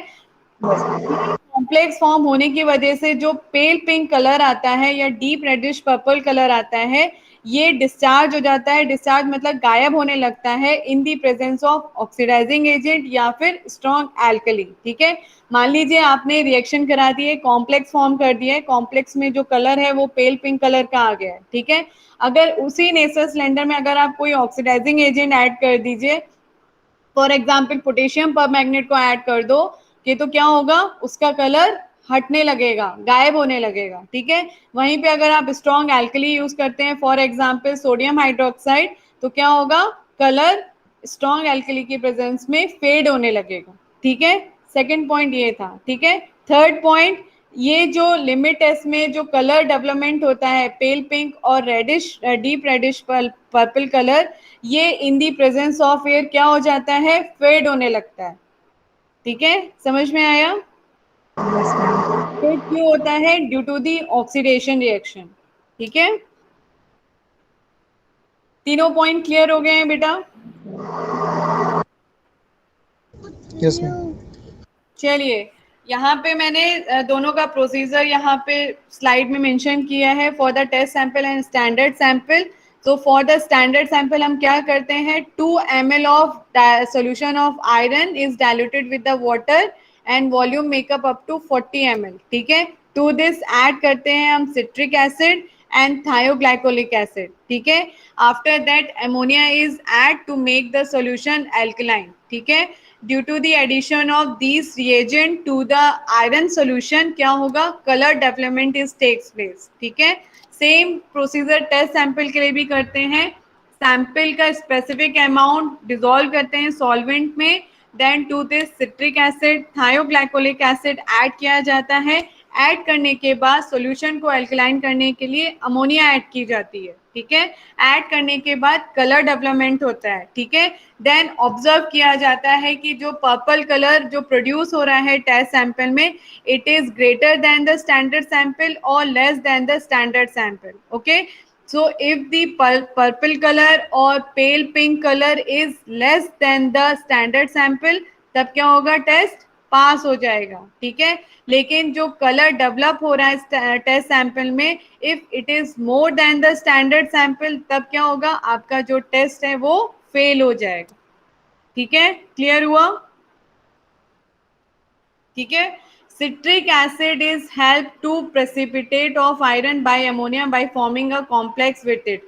Speaker 2: कॉम्प्लेक्स फॉर्म होने की वजह से जो पेल पिंक कलर आता है या डीप रेडिश पर्पल कलर आता है, ये डिस्चार्ज हो जाता है। डिस्चार्ज मतलब गायब होने लगता है in the presence of oxidising agent या फिर स्ट्रॉन्ग एल्कली, ठीक है। मान लीजिए आपने रिएक्शन करा दिए, कॉम्प्लेक्स फॉर्म कर दिया है, कॉम्प्लेक्स में जो कलर है वो पेल पिंक कलर का आ गया है, ठीक है। अगर उसी नेचर सिलेंडर में अगर आप कोई ऑक्सीडाइजिंग एजेंट ऐड कर दीजिए, फॉर एग्जाम्पल पोटेशियम परमैंगनेट को ऐड कर दो, कि तो क्या होगा, उसका कलर हटने लगेगा, गायब होने लगेगा, ठीक है। वहीं पे अगर आप स्ट्रॉन्ग एल्कली यूज करते हैं, फॉर एग्जाम्पल सोडियम हाइड्रोक्साइड, तो क्या होगा, कलर स्ट्रॉन्ग एल्कली की प्रेजेंस में फेड होने लगेगा, ठीक है। सेकेंड पॉइंट ये था, ठीक है। थर्ड पॉइंट, ये जो लिमिट टेस्ट में जो कलर डेवलपमेंट होता है पेल पिंक और reddish deep reddish purple colour, ये in the presence of air क्या हो जाता है, फेड होने लगता है, ठीक है। समझ में आया? फेड क्यों होता है? Due to the oxidation reaction, ठीक है। तीनों पॉइंट क्लियर हो गए हैं बेटा?
Speaker 5: Yes ma'am.
Speaker 2: चलिए, यहाँ पे मैंने दोनों का प्रोसीजर यहाँ पे स्लाइड में मेंशन किया है for the test sample and standard sample. तो फॉर द स्टैंडर्ड सैंपल हम क्या करते हैं, 2 ml of solution of iron is diluted with the water and volume makeup up to 40 ml, ठीक है। टू दिस ऐड करते हैं हम citric acid and thioglycolic acid, ठीक है। After that ammonia is add to make the solution alkaline, ठीक है। Due to the addition of this reagent to the iron solution क्या होगा, colour development is takes place, ठीक है। Same procedure test sample के लिए भी करते हैं। सैंपल का स्पेसिफिक अमाउंट डिसॉल्व करते हैं सॉल्वेंट में, then to this citric acid thioglycolic acid add किया जाता है। ऐड करने के बाद सॉल्यूशन को अल्कलाइन करने के लिए अमोनिया ऐड की जाती है, ठीक है। ऐड करने के बाद कलर डेवलपमेंट होता है, ठीक है। देन ऑब्जर्व किया जाता है कि जो पर्पल कलर जो प्रोड्यूस हो रहा है टेस्ट सैंपल में, it is greater than the standard sample और less than the standard sample, okay. So if the purple color or pale pink color is less than the standard sample, तब क्या होगा, test pass हो जाएगा, ठीक है। लेकिन जो कलर डेवलप हो रहा है टेस्ट सैंपल में, if it is more than the standard sample, तब क्या होगा, आपका जो टेस्ट है वो फेल हो जाएगा, ठीक है। क्लियर हुआ? ठीक है। Citric acid is help to precipitate of iron by ammonia by forming a complex with it.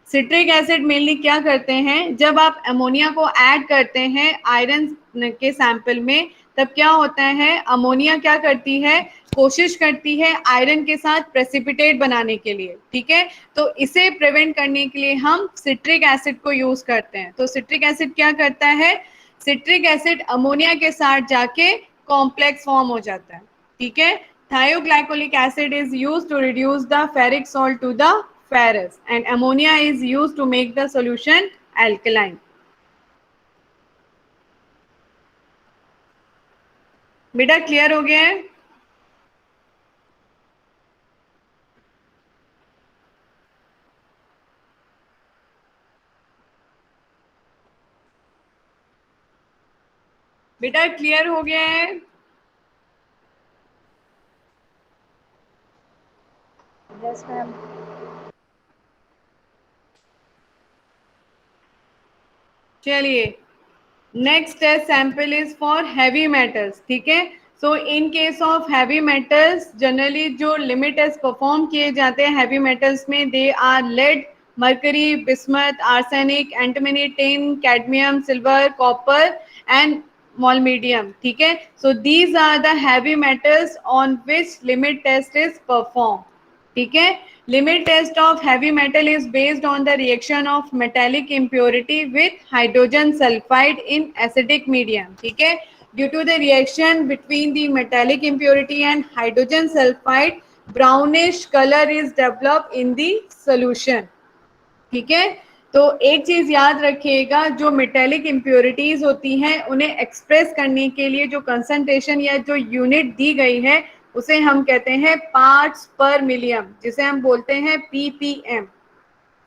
Speaker 2: Citric acid mainly क्या करते हैं, जब आप अमोनिया को ऐड करते हैं आयरन के सैंपल में, तब क्या होता है, अमोनिया क्या करती है, कोशिश करती है आयरन के साथ प्रेसिपिटेट बनाने के लिए, ठीक है। तो इसे प्रिवेंट करने के लिए हम सिट्रिक एसिड को यूज करते हैं। तो सिट्रिक एसिड क्या करता है, सिट्रिक एसिड अमोनिया के साथ जाके कॉम्प्लेक्स फॉर्म हो जाता है, ठीक है। Thioglycolic acid is used to reduce the ferric salt to the ferrous and ammonia is used to make the solution alkaline. बेटा क्लियर हो गया है? बेटा क्लियर हो गया है?
Speaker 3: Yes ma'am.
Speaker 2: चलिए, next test sample is for heavy metals, ठीक है। So in case of heavy metals generally जो लिमिट टेस्ट परफॉर्म किए जाते हैं हैवी मेटल्स में, they are lead, mercury, bismuth, arsenic, antimony, tin, cadmium, silver, copper and molybdenum, ठीक है। So these are the heavy metals on which limit test is perform, ठीक है। Limit test of heavy metal is based on the reaction of metallic impurity with hydrogen sulphide in acidic medium, ठीक है। Due to the reaction between the metallic impurity and hydrogen sulphide, brownish colour is develop in the solution, ठीक है। तो एक चीज याद रखिएगा, जो मेटेलिक इम्प्योरिटीज होती हैं उन्हें एक्सप्रेस करने के लिए जो कंसंट्रेशन या जो यूनिट दी गई है उसे हम कहते हैं पार्ट्स पर मिलियन, जिसे हम बोलते हैं ppm,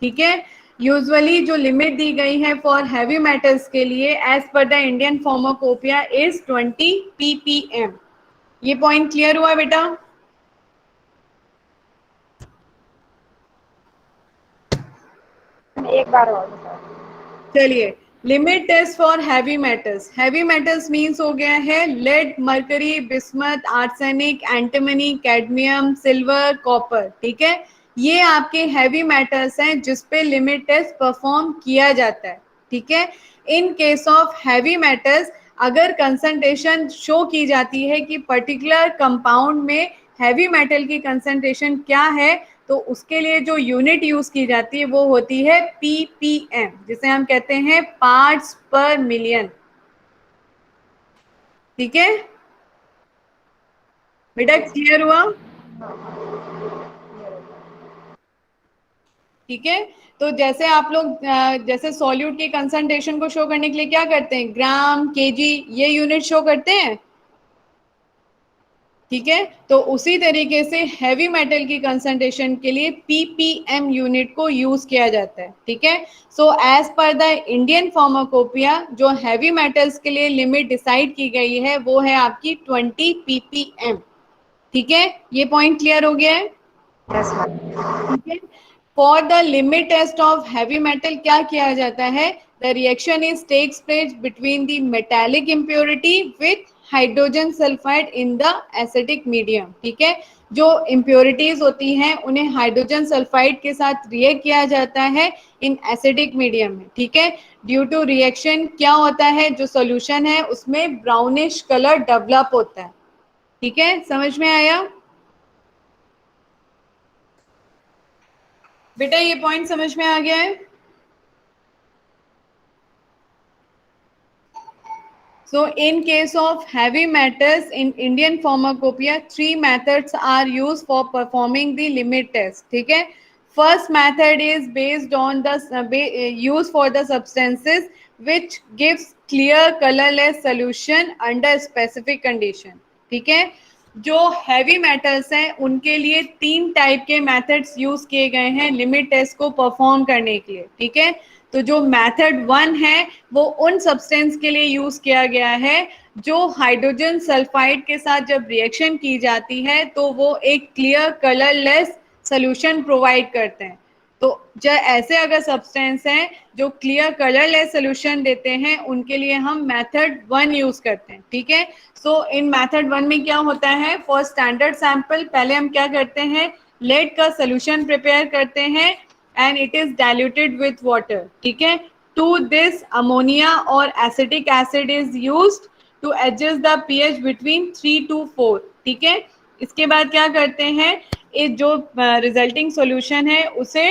Speaker 2: ठीक है। यूजुअली जो लिमिट दी गई है फॉर हैवी मेटल्स के लिए as per the Indian pharmacopoeia is 20 ppm। ये पॉइंट क्लियर हुआ बेटा?
Speaker 3: एक बार और बता।
Speaker 2: चलिए, limit test for heavy metals. Heavy metals means हो गया है lead, mercury, bismuth, arsenic, antimony, cadmium, silver, copper, ठीक है। ये आपके हैवी मेटल्स हैं जिस पे लिमिट टेस्ट परफॉर्म किया जाता है, ठीक है। इन केस ऑफ हैवी मेटल्स अगर कंसंट्रेशन शो की जाती है कि पर्टिकुलर कंपाउंड में हैवी मेटल की कंसंट्रेशन क्या है, तो उसके लिए जो यूनिट यूज की जाती है वो होती है ppm, जिसे हम कहते हैं पार्ट्स पर मिलियन, ठीक है। बेटा क्लियर हुआ? ठीक है। तो जैसे आप लोग जैसे सॉल्यूट की कंसंट्रेशन को शो करने के लिए क्या करते हैं, ग्राम, केजी, ये यूनिट शो करते हैं, ठीक है। तो उसी तरीके से हैवी मेटल की कंसंट्रेशन के लिए ppm यूनिट को यूज किया जाता है, ठीक है। So as per the Indian pharmacopoeia जो हैवी मेटल्स के लिए लिमिट डिसाइड की गई है वो है आपकी 20 ppm, ठीक है। ये पॉइंट क्लियर हो गया है?
Speaker 3: Yes ma'am.
Speaker 2: ठीक है। For the limit test of heavy metal क्या किया जाता है, the reaction is takes place between the metallic impurity with hydrogen sulphide in the acidic medium, ठीक है। जो इम्प्योरिटीज होती हैं उन्हें हाइड्रोजन सल्फाइड के साथ रिएक्ट किया जाता है इन एसिडिक मीडियम में, ठीक है। ड्यू टू रिएक्शन क्या होता है, जो सोल्यूशन है उसमें ब्राउनिश कलर डेवलप होता है, ठीक है। समझ में आया बेटा? ये पॉइंट समझ में आ गया है? So in case of heavy metals in Indian pharmacopoeia, 3 methods are used for performing the limit test, ठीक है। First method is based on the use for the substances which gives clear colorless solution under specific condition, ठीक है। जो heavy metals हैं उनके लिए 3 type के methods use किए गए हैं लिमिट टेस्ट को परफॉर्म करने के लिए, ठीक है। तो जो मेथड 1 है वो उन सब्सटेंस के लिए यूज किया गया है जो हाइड्रोजन सल्फाइड के साथ जब रिएक्शन की जाती है तो वो एक क्लियर कलरलेस सोल्यूशन प्रोवाइड करते हैं। तो जो ऐसे अगर सब्सटेंस हैं जो क्लियर कलरलेस सोल्यूशन देते हैं उनके लिए हम मेथड 1 यूज करते हैं, ठीक है। सो इन मेथड 1 में क्या होता है, फॉर स्टैंडर्ड सैंपल पहले हम क्या करते हैं, लेड का सोल्यूशन प्रिपेयर करते हैं and it is diluted with water, ठीक है। टू दिस अमोनिया और acetic acid is used to adjust the pH between 3 to 4, ठीक है। इसके बाद क्या करते हैं, इस जो रिजल्टिंग सॉल्यूशन है उसे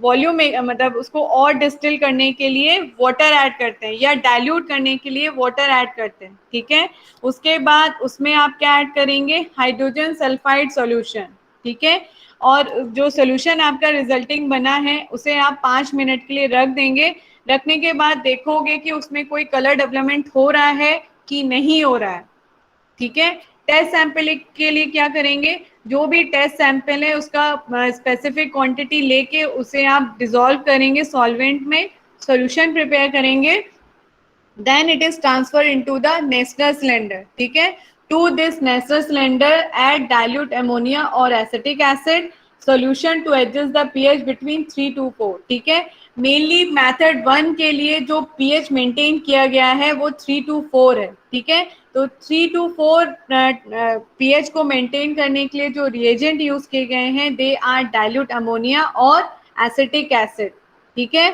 Speaker 2: वॉल्यूम में मतलब उसको और डिस्टिल करने के लिए वाटर ऐड करते हैं या डाइल्यूट करने के लिए वाटर ऐड करते हैं, ठीक है। उसके बाद उसमें आप क्या ऐड करेंगे, हाइड्रोजन सल्फाइड सॉल्यूशन, ठीक है। और जो सॉल्यूशन आपका रिजल्टिंग बना है उसे आप 5 मिनट के लिए रख देंगे। रखने के बाद देखोगे कि उसमें कोई कलर डेवलपमेंट हो रहा है कि नहीं हो रहा है, ठीक है। टेस्ट सैंपल के लिए क्या करेंगे, जो भी टेस्ट सैंपल है उसका स्पेसिफिक क्वांटिटी लेके उसे आप डिसॉल्व करेंगे सॉल्वेंट में, सॉल्यूशन प्रिपेयर करेंगे, then it is transferred into the Nessler cylinder, ठीक है। To this Nessler cylinder add dilute ammonia or acetic acid solution to adjust the pH between 3 to 4, ठीक है। मेनली मेथड 1 के लिए जो pH मेंटेन किया गया है वो 3 to 4 है, ठीक है। तो 3 to 4 pH को मेंटेन करने के लिए जो रिएजेंट यूज किए गए हैं दे आर डाइल्यूट अमोनिया और एसिटिक एसिड, ठीक है।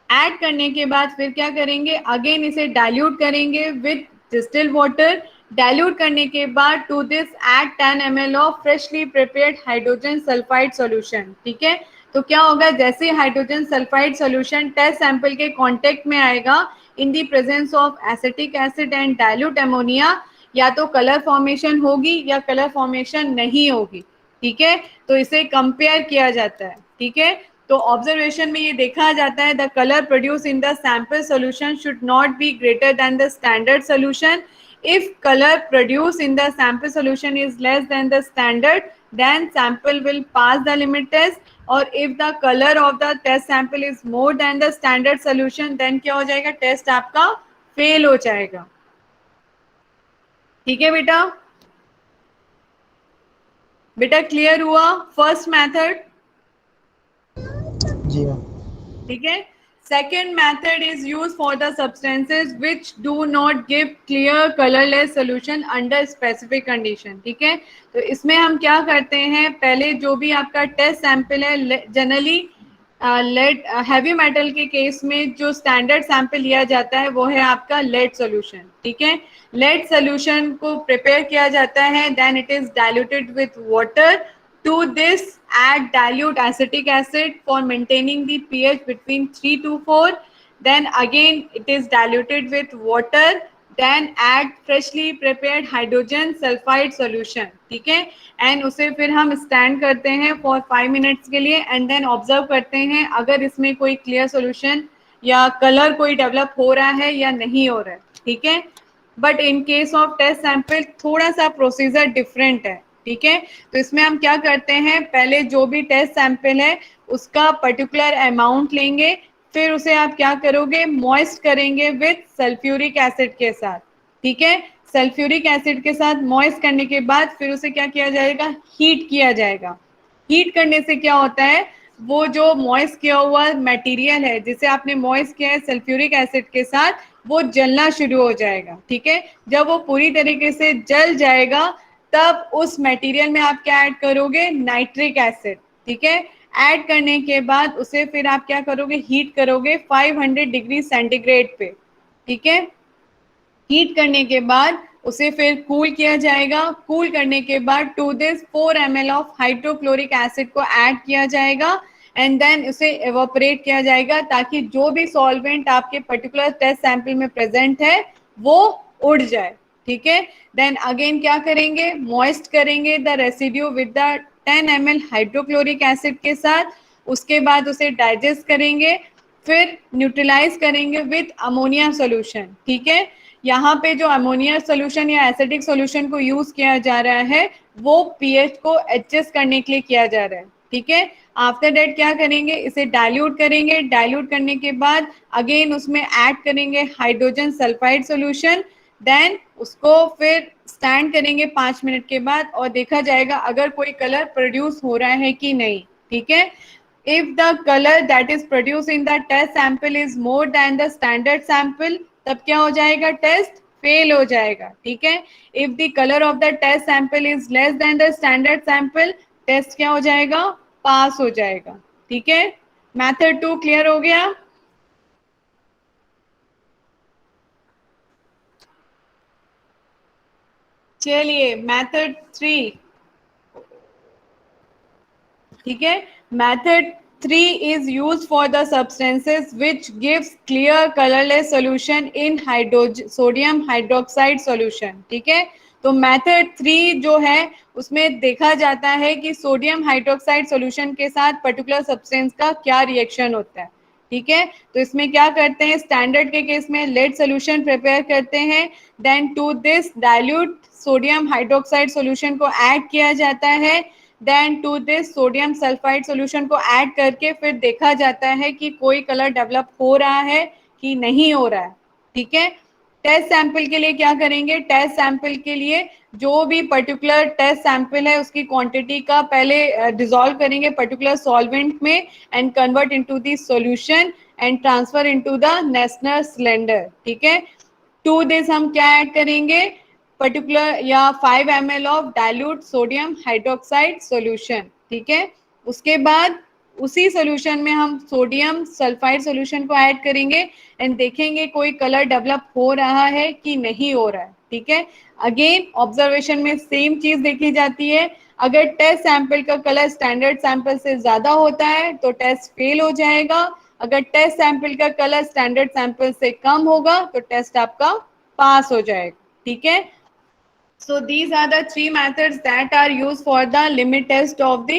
Speaker 2: ऐड करने के बाद फिर क्या करेंगे, अगेन इसे डाइल्यूट करेंगे विद डिस्टिल्ड वाटर। डाइल्यूट करने के बाद to this add 10 ml of freshly prepared hydrogen sulphide solution, ठीक है। तो क्या होगा, जैसे hydrogen sulphide solution test sample के कांटेक्ट में आएगा in the presence of acetic acid and dilute ammonia, या तो कलर फॉर्मेशन होगी या कलर फॉर्मेशन नहीं होगी, ठीक है। तो इसे कंपेयर किया जाता है, ठीक है। तो ऑब्जर्वेशन में ये देखा जाता है the colour produce in the sample solution should not be greater than the standard solution. If colour produce in the sample solution is less than the standard then sample will pass the limit test, और if the colour of the test sample is more than the standard solution then क्या हो जाएगा, test आपका fail हो जाएगा, ठीक है बेटा। बेटा क्लियर हुआ फर्स्ट मेथड,
Speaker 5: जी मैम।
Speaker 2: ठीक है। Second method is use for the substances which do not give clear colourless solution under specific condition, ठीक है। तो इसमें हम क्या करते हैं, पहले जो भी आपका टेस्ट सैंपल है, जनरली लेड हैवी मेटल के केस में जो स्टैंडर्ड सैंपल लिया जाता है वो है आपका लेड सोल्यूशन, ठीक है। लेड सोल्यूशन को प्रिपेयर किया जाता है, then it is diluted with water. To this add dilute acetic acid for maintaining the pH between 3 to 4. Then again it is diluted with water. Then add freshly prepared hydrogen sulfide solution, ठीक है। And उसे फिर हम stand करते हैं for 5 minutes के लिए and then observe करते हैं अगर इसमें कोई क्लियर सोल्यूशन या कलर कोई डेवलप हो रहा है या नहीं हो रहा है, ठीक है। But in case of test sample थोड़ा सा प्रोसीजर डिफरेंट है, ठीक है। तो इसमें हम क्या करते हैं, पहले जो भी टेस्ट सैंपल है उसका पर्टिकुलर अमाउंट लेंगे, फिर उसे आप क्या करोगे, मॉइस्ट करेंगे विथ सल्फ्यूरिक एसिड के साथ, ठीक है। सल्फ्यूरिक एसिड के साथ मॉइस्ट करने के बाद फिर उसे क्या किया जाएगा, हीट किया जाएगा। हीट करने से क्या होता है, वो जो मॉइस्ट किया हुआ मटेरियल है जिसे आपने मॉइस्ट किया है सल्फ्यूरिक एसिड के साथ, वो जलना शुरू हो जाएगा, ठीक है। जब वो पूरी तरीके से जल जाएगा तब उस मटेरियल में आप क्या ऐड करोगे, नाइट्रिक एसिड, ठीक है। ऐड करने के बाद उसे फिर आप क्या करोगे, हीट करोगे 500 डिग्री सेंटीग्रेड पे, ठीक है। हीट करने के बाद उसे फिर कूल किया जाएगा। कूल करने के बाद to this 4 ml of hydrochloric acid को ऐड किया जाएगा एंड देन उसे एवोपरेट किया जाएगा ताकि जो भी सॉल्वेंट आपके पर्टिकुलर टेस्ट सैंपल में प्रेजेंट है वो उड़ जाए, ठीक है। देन अगेन क्या करेंगे, मॉइस्ट करेंगे the residue with the 10 ml hydrochloric acid के साथ। उसके बाद उसे डाइजेस्ट करेंगे, फिर न्यूट्रलाइज करेंगे विद अमोनिया सोल्यूशन, ठीक है। यहाँ पे जो अमोनिया सोल्यूशन या एसिडिक सोल्यूशन को यूज किया जा रहा है वो पीएच को एडजस्ट करने के लिए किया जा रहा है, ठीक है। आफ्टर दैट क्या करेंगे, इसे डाइल्यूट करेंगे। डाइल्यूट करने के बाद अगेन उसमें ऐड करेंगे हाइड्रोजन सल्फाइड सोल्यूशन, देन उसको फिर स्टैंड करेंगे 5 मिनट के बाद और देखा जाएगा अगर कोई कलर प्रोड्यूस हो रहा है कि नहीं, ठीक है। If the colour that is produce in the test sample is more than the standard sample, तब क्या हो जाएगा, टेस्ट फेल हो जाएगा, ठीक है। If the colour of the test sample is less than the standard sample, test क्या हो जाएगा, पास हो जाएगा, ठीक है। मेथड 2 क्लियर हो गया। चलिए मेथड 3, ठीक है। Method 3 is used for the substances which gives clear colorless solution in sodium hydroxide solution, ठीक है। तो मेथड 3 जो है उसमें देखा जाता है कि सोडियम हाइड्रोक्साइड सॉल्यूशन के साथ पर्टिकुलर सब्सटेंस का क्या रिएक्शन होता है, ठीक है। तो इसमें क्या करते हैं, स्टैंडर्ड के केस में लेड सॉल्यूशन प्रिपेयर करते हैं, then to this dilute sodium hydroxide solution को ऐड किया जाता है, then to this sodium sulphide solution को ऐड करके फिर देखा जाता है कि कोई कलर डेवलप हो रहा है कि नहीं हो रहा है, ठीक है। टेस्ट सैंपल के लिए क्या करेंगे, टेस्ट सैंपल के लिए जो भी पर्टिकुलर टेस्ट सैंपल है उसकी क्वांटिटी का पहले डिसॉल्व करेंगे पर्टिकुलर सॉल्वेंट में and convert into the solution and transfer into the Nessler cylinder, ठीक है। टू दिस हम क्या ऐड करेंगे, पर्टिकुलर या 5 ml of dilute sodium hydroxide solution, ठीक है। उसके बाद उसी सॉल्यूशन में हम सोडियम सल्फाइड सॉल्यूशन को ऐड करेंगे एंड देखेंगे कोई कलर डेवलप हो रहा है कि नहीं हो रहा है, ठीक है। अगेन ऑब्जर्वेशन में सेम चीज देखी जाती है, अगर टेस्ट सैंपल का कलर स्टैंडर्ड सैंपल से ज्यादा होता है तो टेस्ट फेल हो जाएगा, अगर टेस्ट सैंपल का कलर स्टैंडर्ड सैंपल से कम होगा तो टेस्ट आपका पास हो जाएगा, ठीक है। So these are the 3 methods that are used for the limit test of the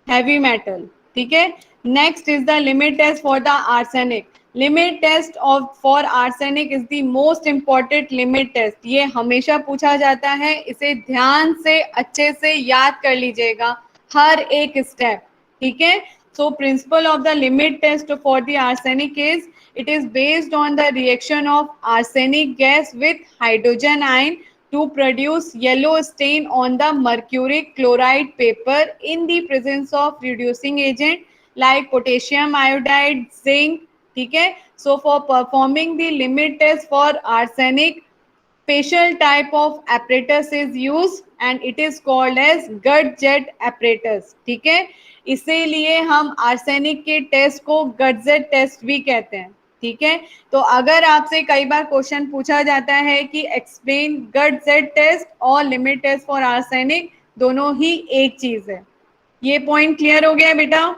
Speaker 2: heavy metal, ठीक है। Next is the limit test for the arsenic. Limit test of for arsenic is the most important limit test. ये हमेशा पूछा जाता है, इसे ध्यान से अच्छे से याद कर लीजिएगा हर एक स्टेप, ठीक है। So principle of the limit test for the arsenic is it is based on the reaction of arsenic gas with hydrogen ion to produce yellow stain on the mercuric chloride paper in the presence of reducing agent like potassium iodide, zinc, ठीक है। So for performing the limit test for arsenic, special type of apparatus is used and it is called as gut jet apparatus, ठीक है। इसीलिए हम arsenic के test को गट jet test भी कहते हैं, ठीक है। तो अगर आपसे कई बार क्वेश्चन पूछा जाता है कि एक्सप्लेन गट जेट टेस्ट और लिमिट टेस्ट फॉर आर्सेनिक, दोनों ही एक चीज है। ये पॉइंट क्लियर हो गया बेटा,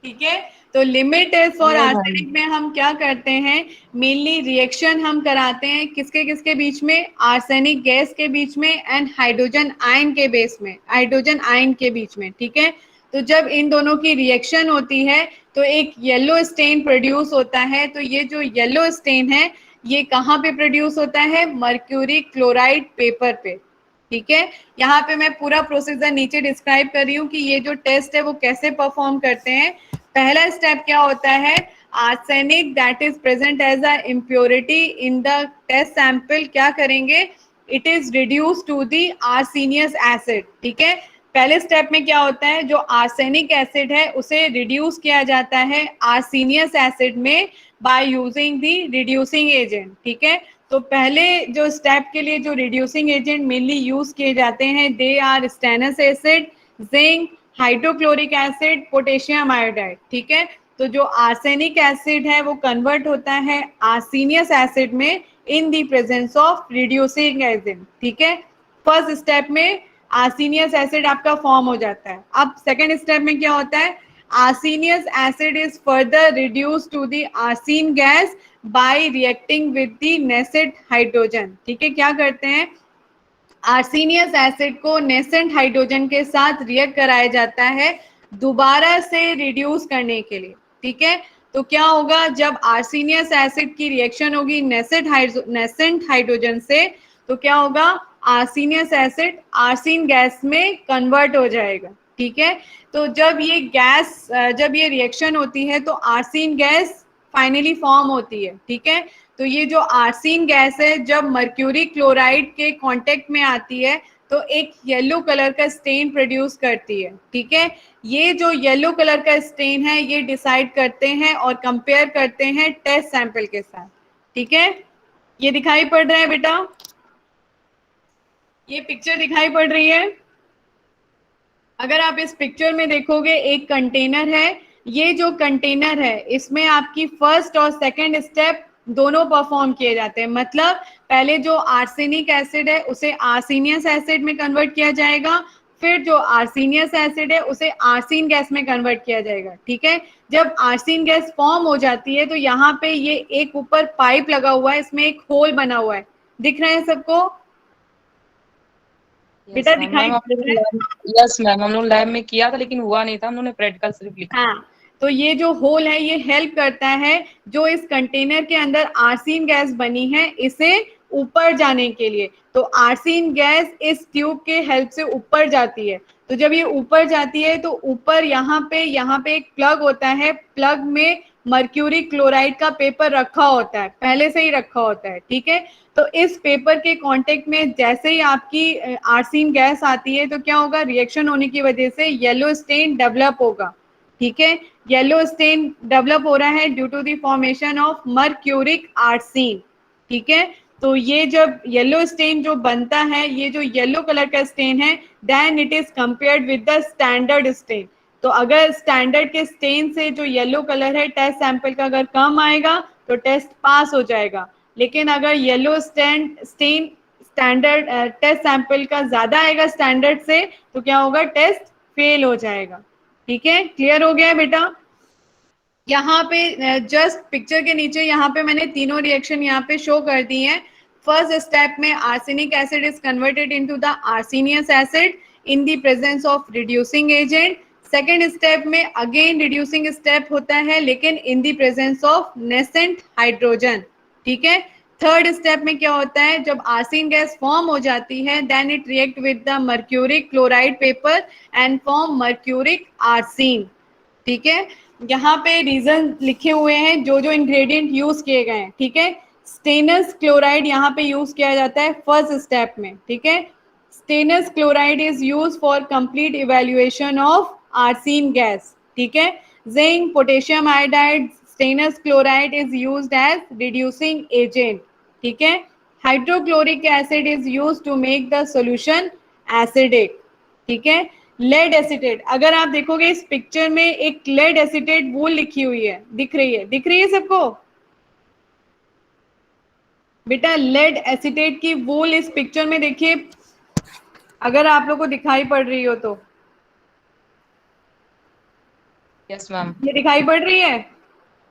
Speaker 2: ठीक है। तो लिमिट टेस्ट फॉर आर्सेनिक में हम क्या करते हैं, मेनली रिएक्शन हम कराते हैं किसके किसके बीच में, आर्सेनिक गैस के बीच में एंड हाइड्रोजन आयन के बेस में, हाइड्रोजन आयन के बीच में, ठीक है। तो जब इन दोनों की रिएक्शन होती है तो एक येलो स्टेन प्रोड्यूस होता है, तो ये जो येलो स्टेन है ये कहाँ पे प्रोड्यूस होता है, मर्क्यूरी क्लोराइड पेपर पे, ठीक है। यहाँ पे मैं पूरा प्रोसीजर नीचे डिस्क्राइब कर रही हूँ कि ये जो टेस्ट है वो कैसे परफॉर्म करते हैं। पहला स्टेप क्या होता है, arsenic that is present as a impurity in the test sample क्या करेंगे, it is reduce to the arsenious acid, ठीक है। पहले स्टेप में क्या होता है, जो आर्सेनिक एसिड है उसे रिड्यूस किया जाता है आर्सेनियस एसिड में by using the reducing agent, ठीक है। तो पहले जो स्टेप के लिए जो रिड्यूसिंग एजेंट मेनली यूज किए जाते हैं they are stannous acid, zinc, hydrochloric acid, potassium iodide, ठीक है। तो जो आर्सेनिक एसिड है वो कन्वर्ट होता है आर्सेनियस एसिड में इन the presence of reducing agent, ठीक है। फर्स्ट स्टेप में आर्सेनियस एसिड आपका फॉर्म हो जाता है। अब सेकेंड स्टेप में क्या होता है, arsenious acid is further reduce to the arsine gas by reacting with the nascent hydrogen, ठीक है। क्या करते हैं, आर्सेनियस एसिड को नेसेंट हाइड्रोजन के साथ रिएक्ट कराया जाता है दोबारा से रिड्यूस करने के लिए, ठीक है। तो क्या होगा, जब आर्सेनियस एसिड की रिएक्शन होगी नेसेंट हाइड्रोजन से, तो क्या होगा, आर्सेनियस एसिड आर्सेन गैस में कन्वर्ट हो जाएगा, ठीक है। तो जब ये रिएक्शन होती है तो आर्सेन गैस फाइनली फॉर्म होती है, ठीक है। तो ये जो आर्सेन गैस है जब मर्क्यूरी क्लोराइड के कांटेक्ट में आती है तो एक येलो कलर का स्टेन प्रोड्यूस करती है, ठीक है। ये जो येलो कलर का स्टेन है ये डिसाइड करते हैं और कंपेयर करते हैं टेस्ट सैंपल के साथ, ठीक है। ये दिखाई पड़ रहा है बेटा, ये पिक्चर दिखाई पड़ रही है। अगर आप इस पिक्चर में देखोगे एक कंटेनर है, ये जो कंटेनर है इसमें आपकी फर्स्ट और सेकंड स्टेप दोनों परफॉर्म किए जाते हैं। मतलब पहले जो आर्सेनिक एसिड है उसे आर्सेनियस एसिड में कन्वर्ट किया जाएगा, फिर जो आर्सेनियस एसिड है उसे आर्सीन गैस में कन्वर्ट किया जाएगा, ठीक है। जब आर्सीन गैस फॉर्म हो जाती है तो यहाँ पे ये एक ऊपर पाइप लगा हुआ है, इसमें एक होल बना हुआ है, दिख रहा है सबको बेटा? दिखाई
Speaker 4: यस मैम, हम लोग लैब में किया था लेकिन हुआ नहीं था, हम लोगों ने प्रैक्टिकल सिर्फ लिखा।
Speaker 2: हाँ, तो ये जो होल है ये हेल्प करता है जो इस कंटेनर के अंदर आर्सीन गैस बनी है इसे ऊपर जाने के लिए। तो आर्सीन गैस इस ट्यूब के हेल्प से ऊपर जाती है। तो जब ये ऊपर जाती है तो ऊपर यहाँ पे एक प्लग होता है, प्लग में मर्क्यूरी क्लोराइड का पेपर रखा होता है, पहले से ही रखा होता है, ठीक है। तो इस पेपर के कांटेक्ट में जैसे ही आपकी आर्सीन गैस आती है तो क्या होगा, रिएक्शन होने की वजह से येलो स्टेन डेवलप होगा, ठीक है। येलो स्टेन डेवलप हो रहा है due to the formation of mercuric arsine, ठीक है। तो ये जब येलो स्टेन जो बनता है, ये जो येलो कलर का स्टेन है, then it is compared with the standard stain. तो अगर स्टैंडर्ड के स्टेन से जो येलो कलर है टेस्ट सैंपल का अगर कम आएगा तो टेस्ट पास हो जाएगा, लेकिन अगर yellow stain standard test sample का ज्यादा आएगा स्टैंडर्ड से तो क्या होगा, टेस्ट फेल हो जाएगा, ठीक है। क्लियर हो गया है बेटा? यहाँ पे जस्ट पिक्चर के नीचे यहाँ पे मैंने तीनों रिएक्शन यहाँ पे शो कर दी हैं। फर्स्ट स्टेप में arsenic acid is converted into the arsenious acid in the presence of reducing agent. Second step में अगेन रिड्यूसिंग स्टेप होता है लेकिन in the presence of nascent hydrogen, ठीक है। थर्ड स्टेप में क्या होता है, जब आर्सेन गैस फॉर्म हो जाती है then it react with the mercuric chloride paper and form mercuric arsine, ठीक है। यहाँ पे रीजन लिखे हुए हैं जो जो इंग्रेडिएंट यूज किए गए हैं, ठीक है। स्टेनस क्लोराइड यहाँ पे यूज किया जाता है फर्स्ट स्टेप में, ठीक है। Stannous chloride is use for complete evaluation of arsine gas, ठीक है। Zinc, potassium iodide, stannous chloride is used as reducing agent, ठीक है। Hydrochloric acid is used to make the solution acidic, ठीक है। Lead acetate, अगर आप देखोगे इस पिक्चर में एक लेड एसीटेट वूल लिखी हुई है, दिख रही है सबको बेटा? लेड एसीटेट की वूल इस पिक्चर में देखिए, अगर आप लोग को दिखाई पड़ रही हो तो।
Speaker 4: Yes ma'am.
Speaker 2: ये दिखाई पड़ रही है?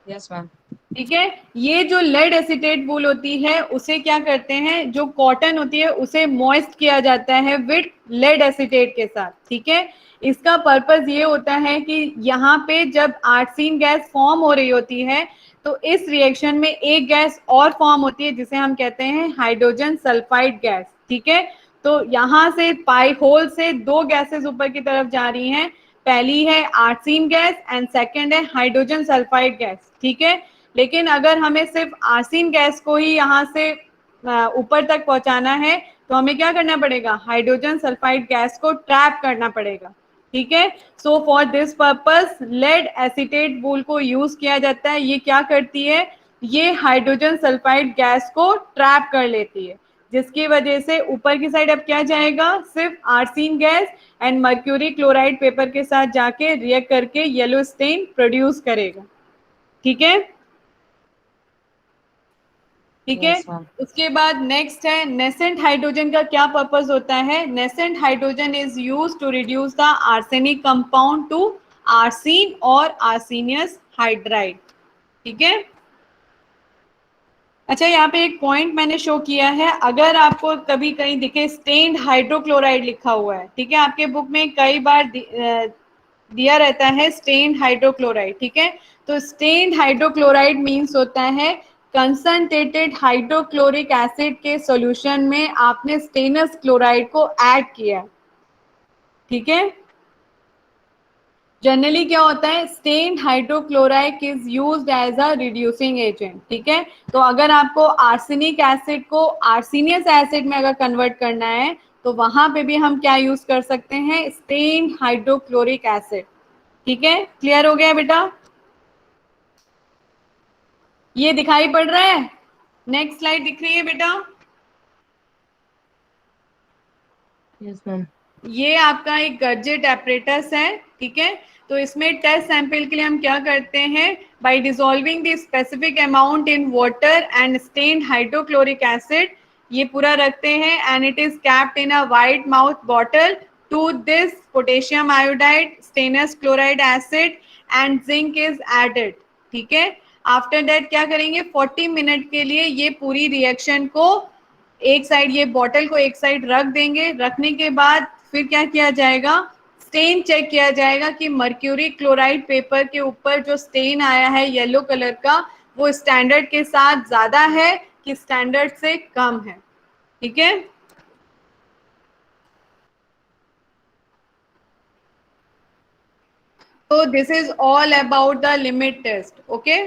Speaker 4: Yes ma'am.
Speaker 2: ठीक है। ये जो लेड एसीटेट वूल होती है उसे क्या करते हैं, जो कॉटन होती है उसे मॉइस्ट किया जाता है विद लेड एसीटेट के साथ, ठीक है। इसका पर्पस ये होता है कि यहाँ पे जब आर्सीन गैस फॉर्म हो रही होती है तो इस रिएक्शन में एक गैस और फॉर्म होती है जिसे हम कहते हैं हाइड्रोजन सल्फाइड गैस, ठीक है। तो यहाँ से पाई होल से दो गैसेस ऊपर की तरफ जा रही हैं, पहली है आर्सीन गैस एंड सेकेंड है हाइड्रोजन सल्फाइड गैस, ठीक है। लेकिन अगर हमें सिर्फ आर्सीन गैस को ही यहाँ से ऊपर तक पहुंचाना है तो हमें क्या करना पड़ेगा, हाइड्रोजन सल्फाइड गैस को ट्रैप करना पड़ेगा, ठीक है। So for this purpose lead acetate wool को यूज किया जाता है। ये क्या करती है, ये हाइड्रोजन सल्फाइड गैस को ट्रैप कर लेती है, जिसकी वजह से ऊपर की साइड अब क्या जाएगा, सिर्फ arsine gas and mercury chloride paper के साथ जाके रिएक्ट करके येलो स्टेन प्रोड्यूस करेगा, ठीक है। ठीक है। उसके बाद नेक्स्ट है नेसेंट हाइड्रोजन का क्या पर्पस होता है। Nascent hydrogen is used to reduce the arsenic compound to arsine और आर्सेनियस हाइड्राइड, ठीक है। अच्छा, यहाँ पे एक पॉइंट मैंने शो किया है, अगर आपको कभी कहीं दिखे स्टेन्ड हाइड्रोक्लोराइड लिखा हुआ है, ठीक है, आपके बुक में कई बार दिया रहता है स्टेन्ड हाइड्रोक्लोराइड, ठीक है। तो स्टेन्ड हाइड्रोक्लोराइड मीन्स होता है कंसंट्रेटेड हाइड्रोक्लोरिक एसिड के सॉल्यूशन में आपने स्टेनस क्लोराइड को ऐड किया, ठीक है। जनरली क्या होता है, stannous hydrochloride is used as a reducing agent, ठीक है। तो अगर आपको आर्सेनिक एसिड को आर्सेनियस एसिड में अगर कन्वर्ट करना है तो वहां पे भी हम क्या यूज कर सकते हैं, स्टेन्ड हाइड्रोक्लोरिक एसिड। ठीक है, क्लियर हो गया बेटा? ये दिखाई पड़ रहा है? नेक्स्ट स्लाइड दिख रही है बेटा?
Speaker 4: Yes ma'am.
Speaker 2: ये आपका एक गजेट एपरेटस है, ठीक है। तो इसमें टेस्ट सैंपल के लिए हम क्या करते हैं, by dissolving the specific amount in water and stannous hydrochloric acid, ये पूरा रखते हैं and it is capped in a wide mouth bottle. To this potassium iodide, stannous chloride acid and zinc is added. ठीक है, after that क्या करेंगे, 40 minute के लिए ये पूरी रिएक्शन को एक साइड, ये बॉटल को एक साइड रख देंगे। रखने के बाद फिर क्या किया जाएगा, स्टेन चेक किया जाएगा कि मर्क्यूरी क्लोराइड पेपर के ऊपर जो स्टेन आया है येलो कलर का, वो स्टैंडर्ड के साथ ज्यादा है कि स्टैंडर्ड से कम है। ठीक है, तो this is all about the limit test. Okay,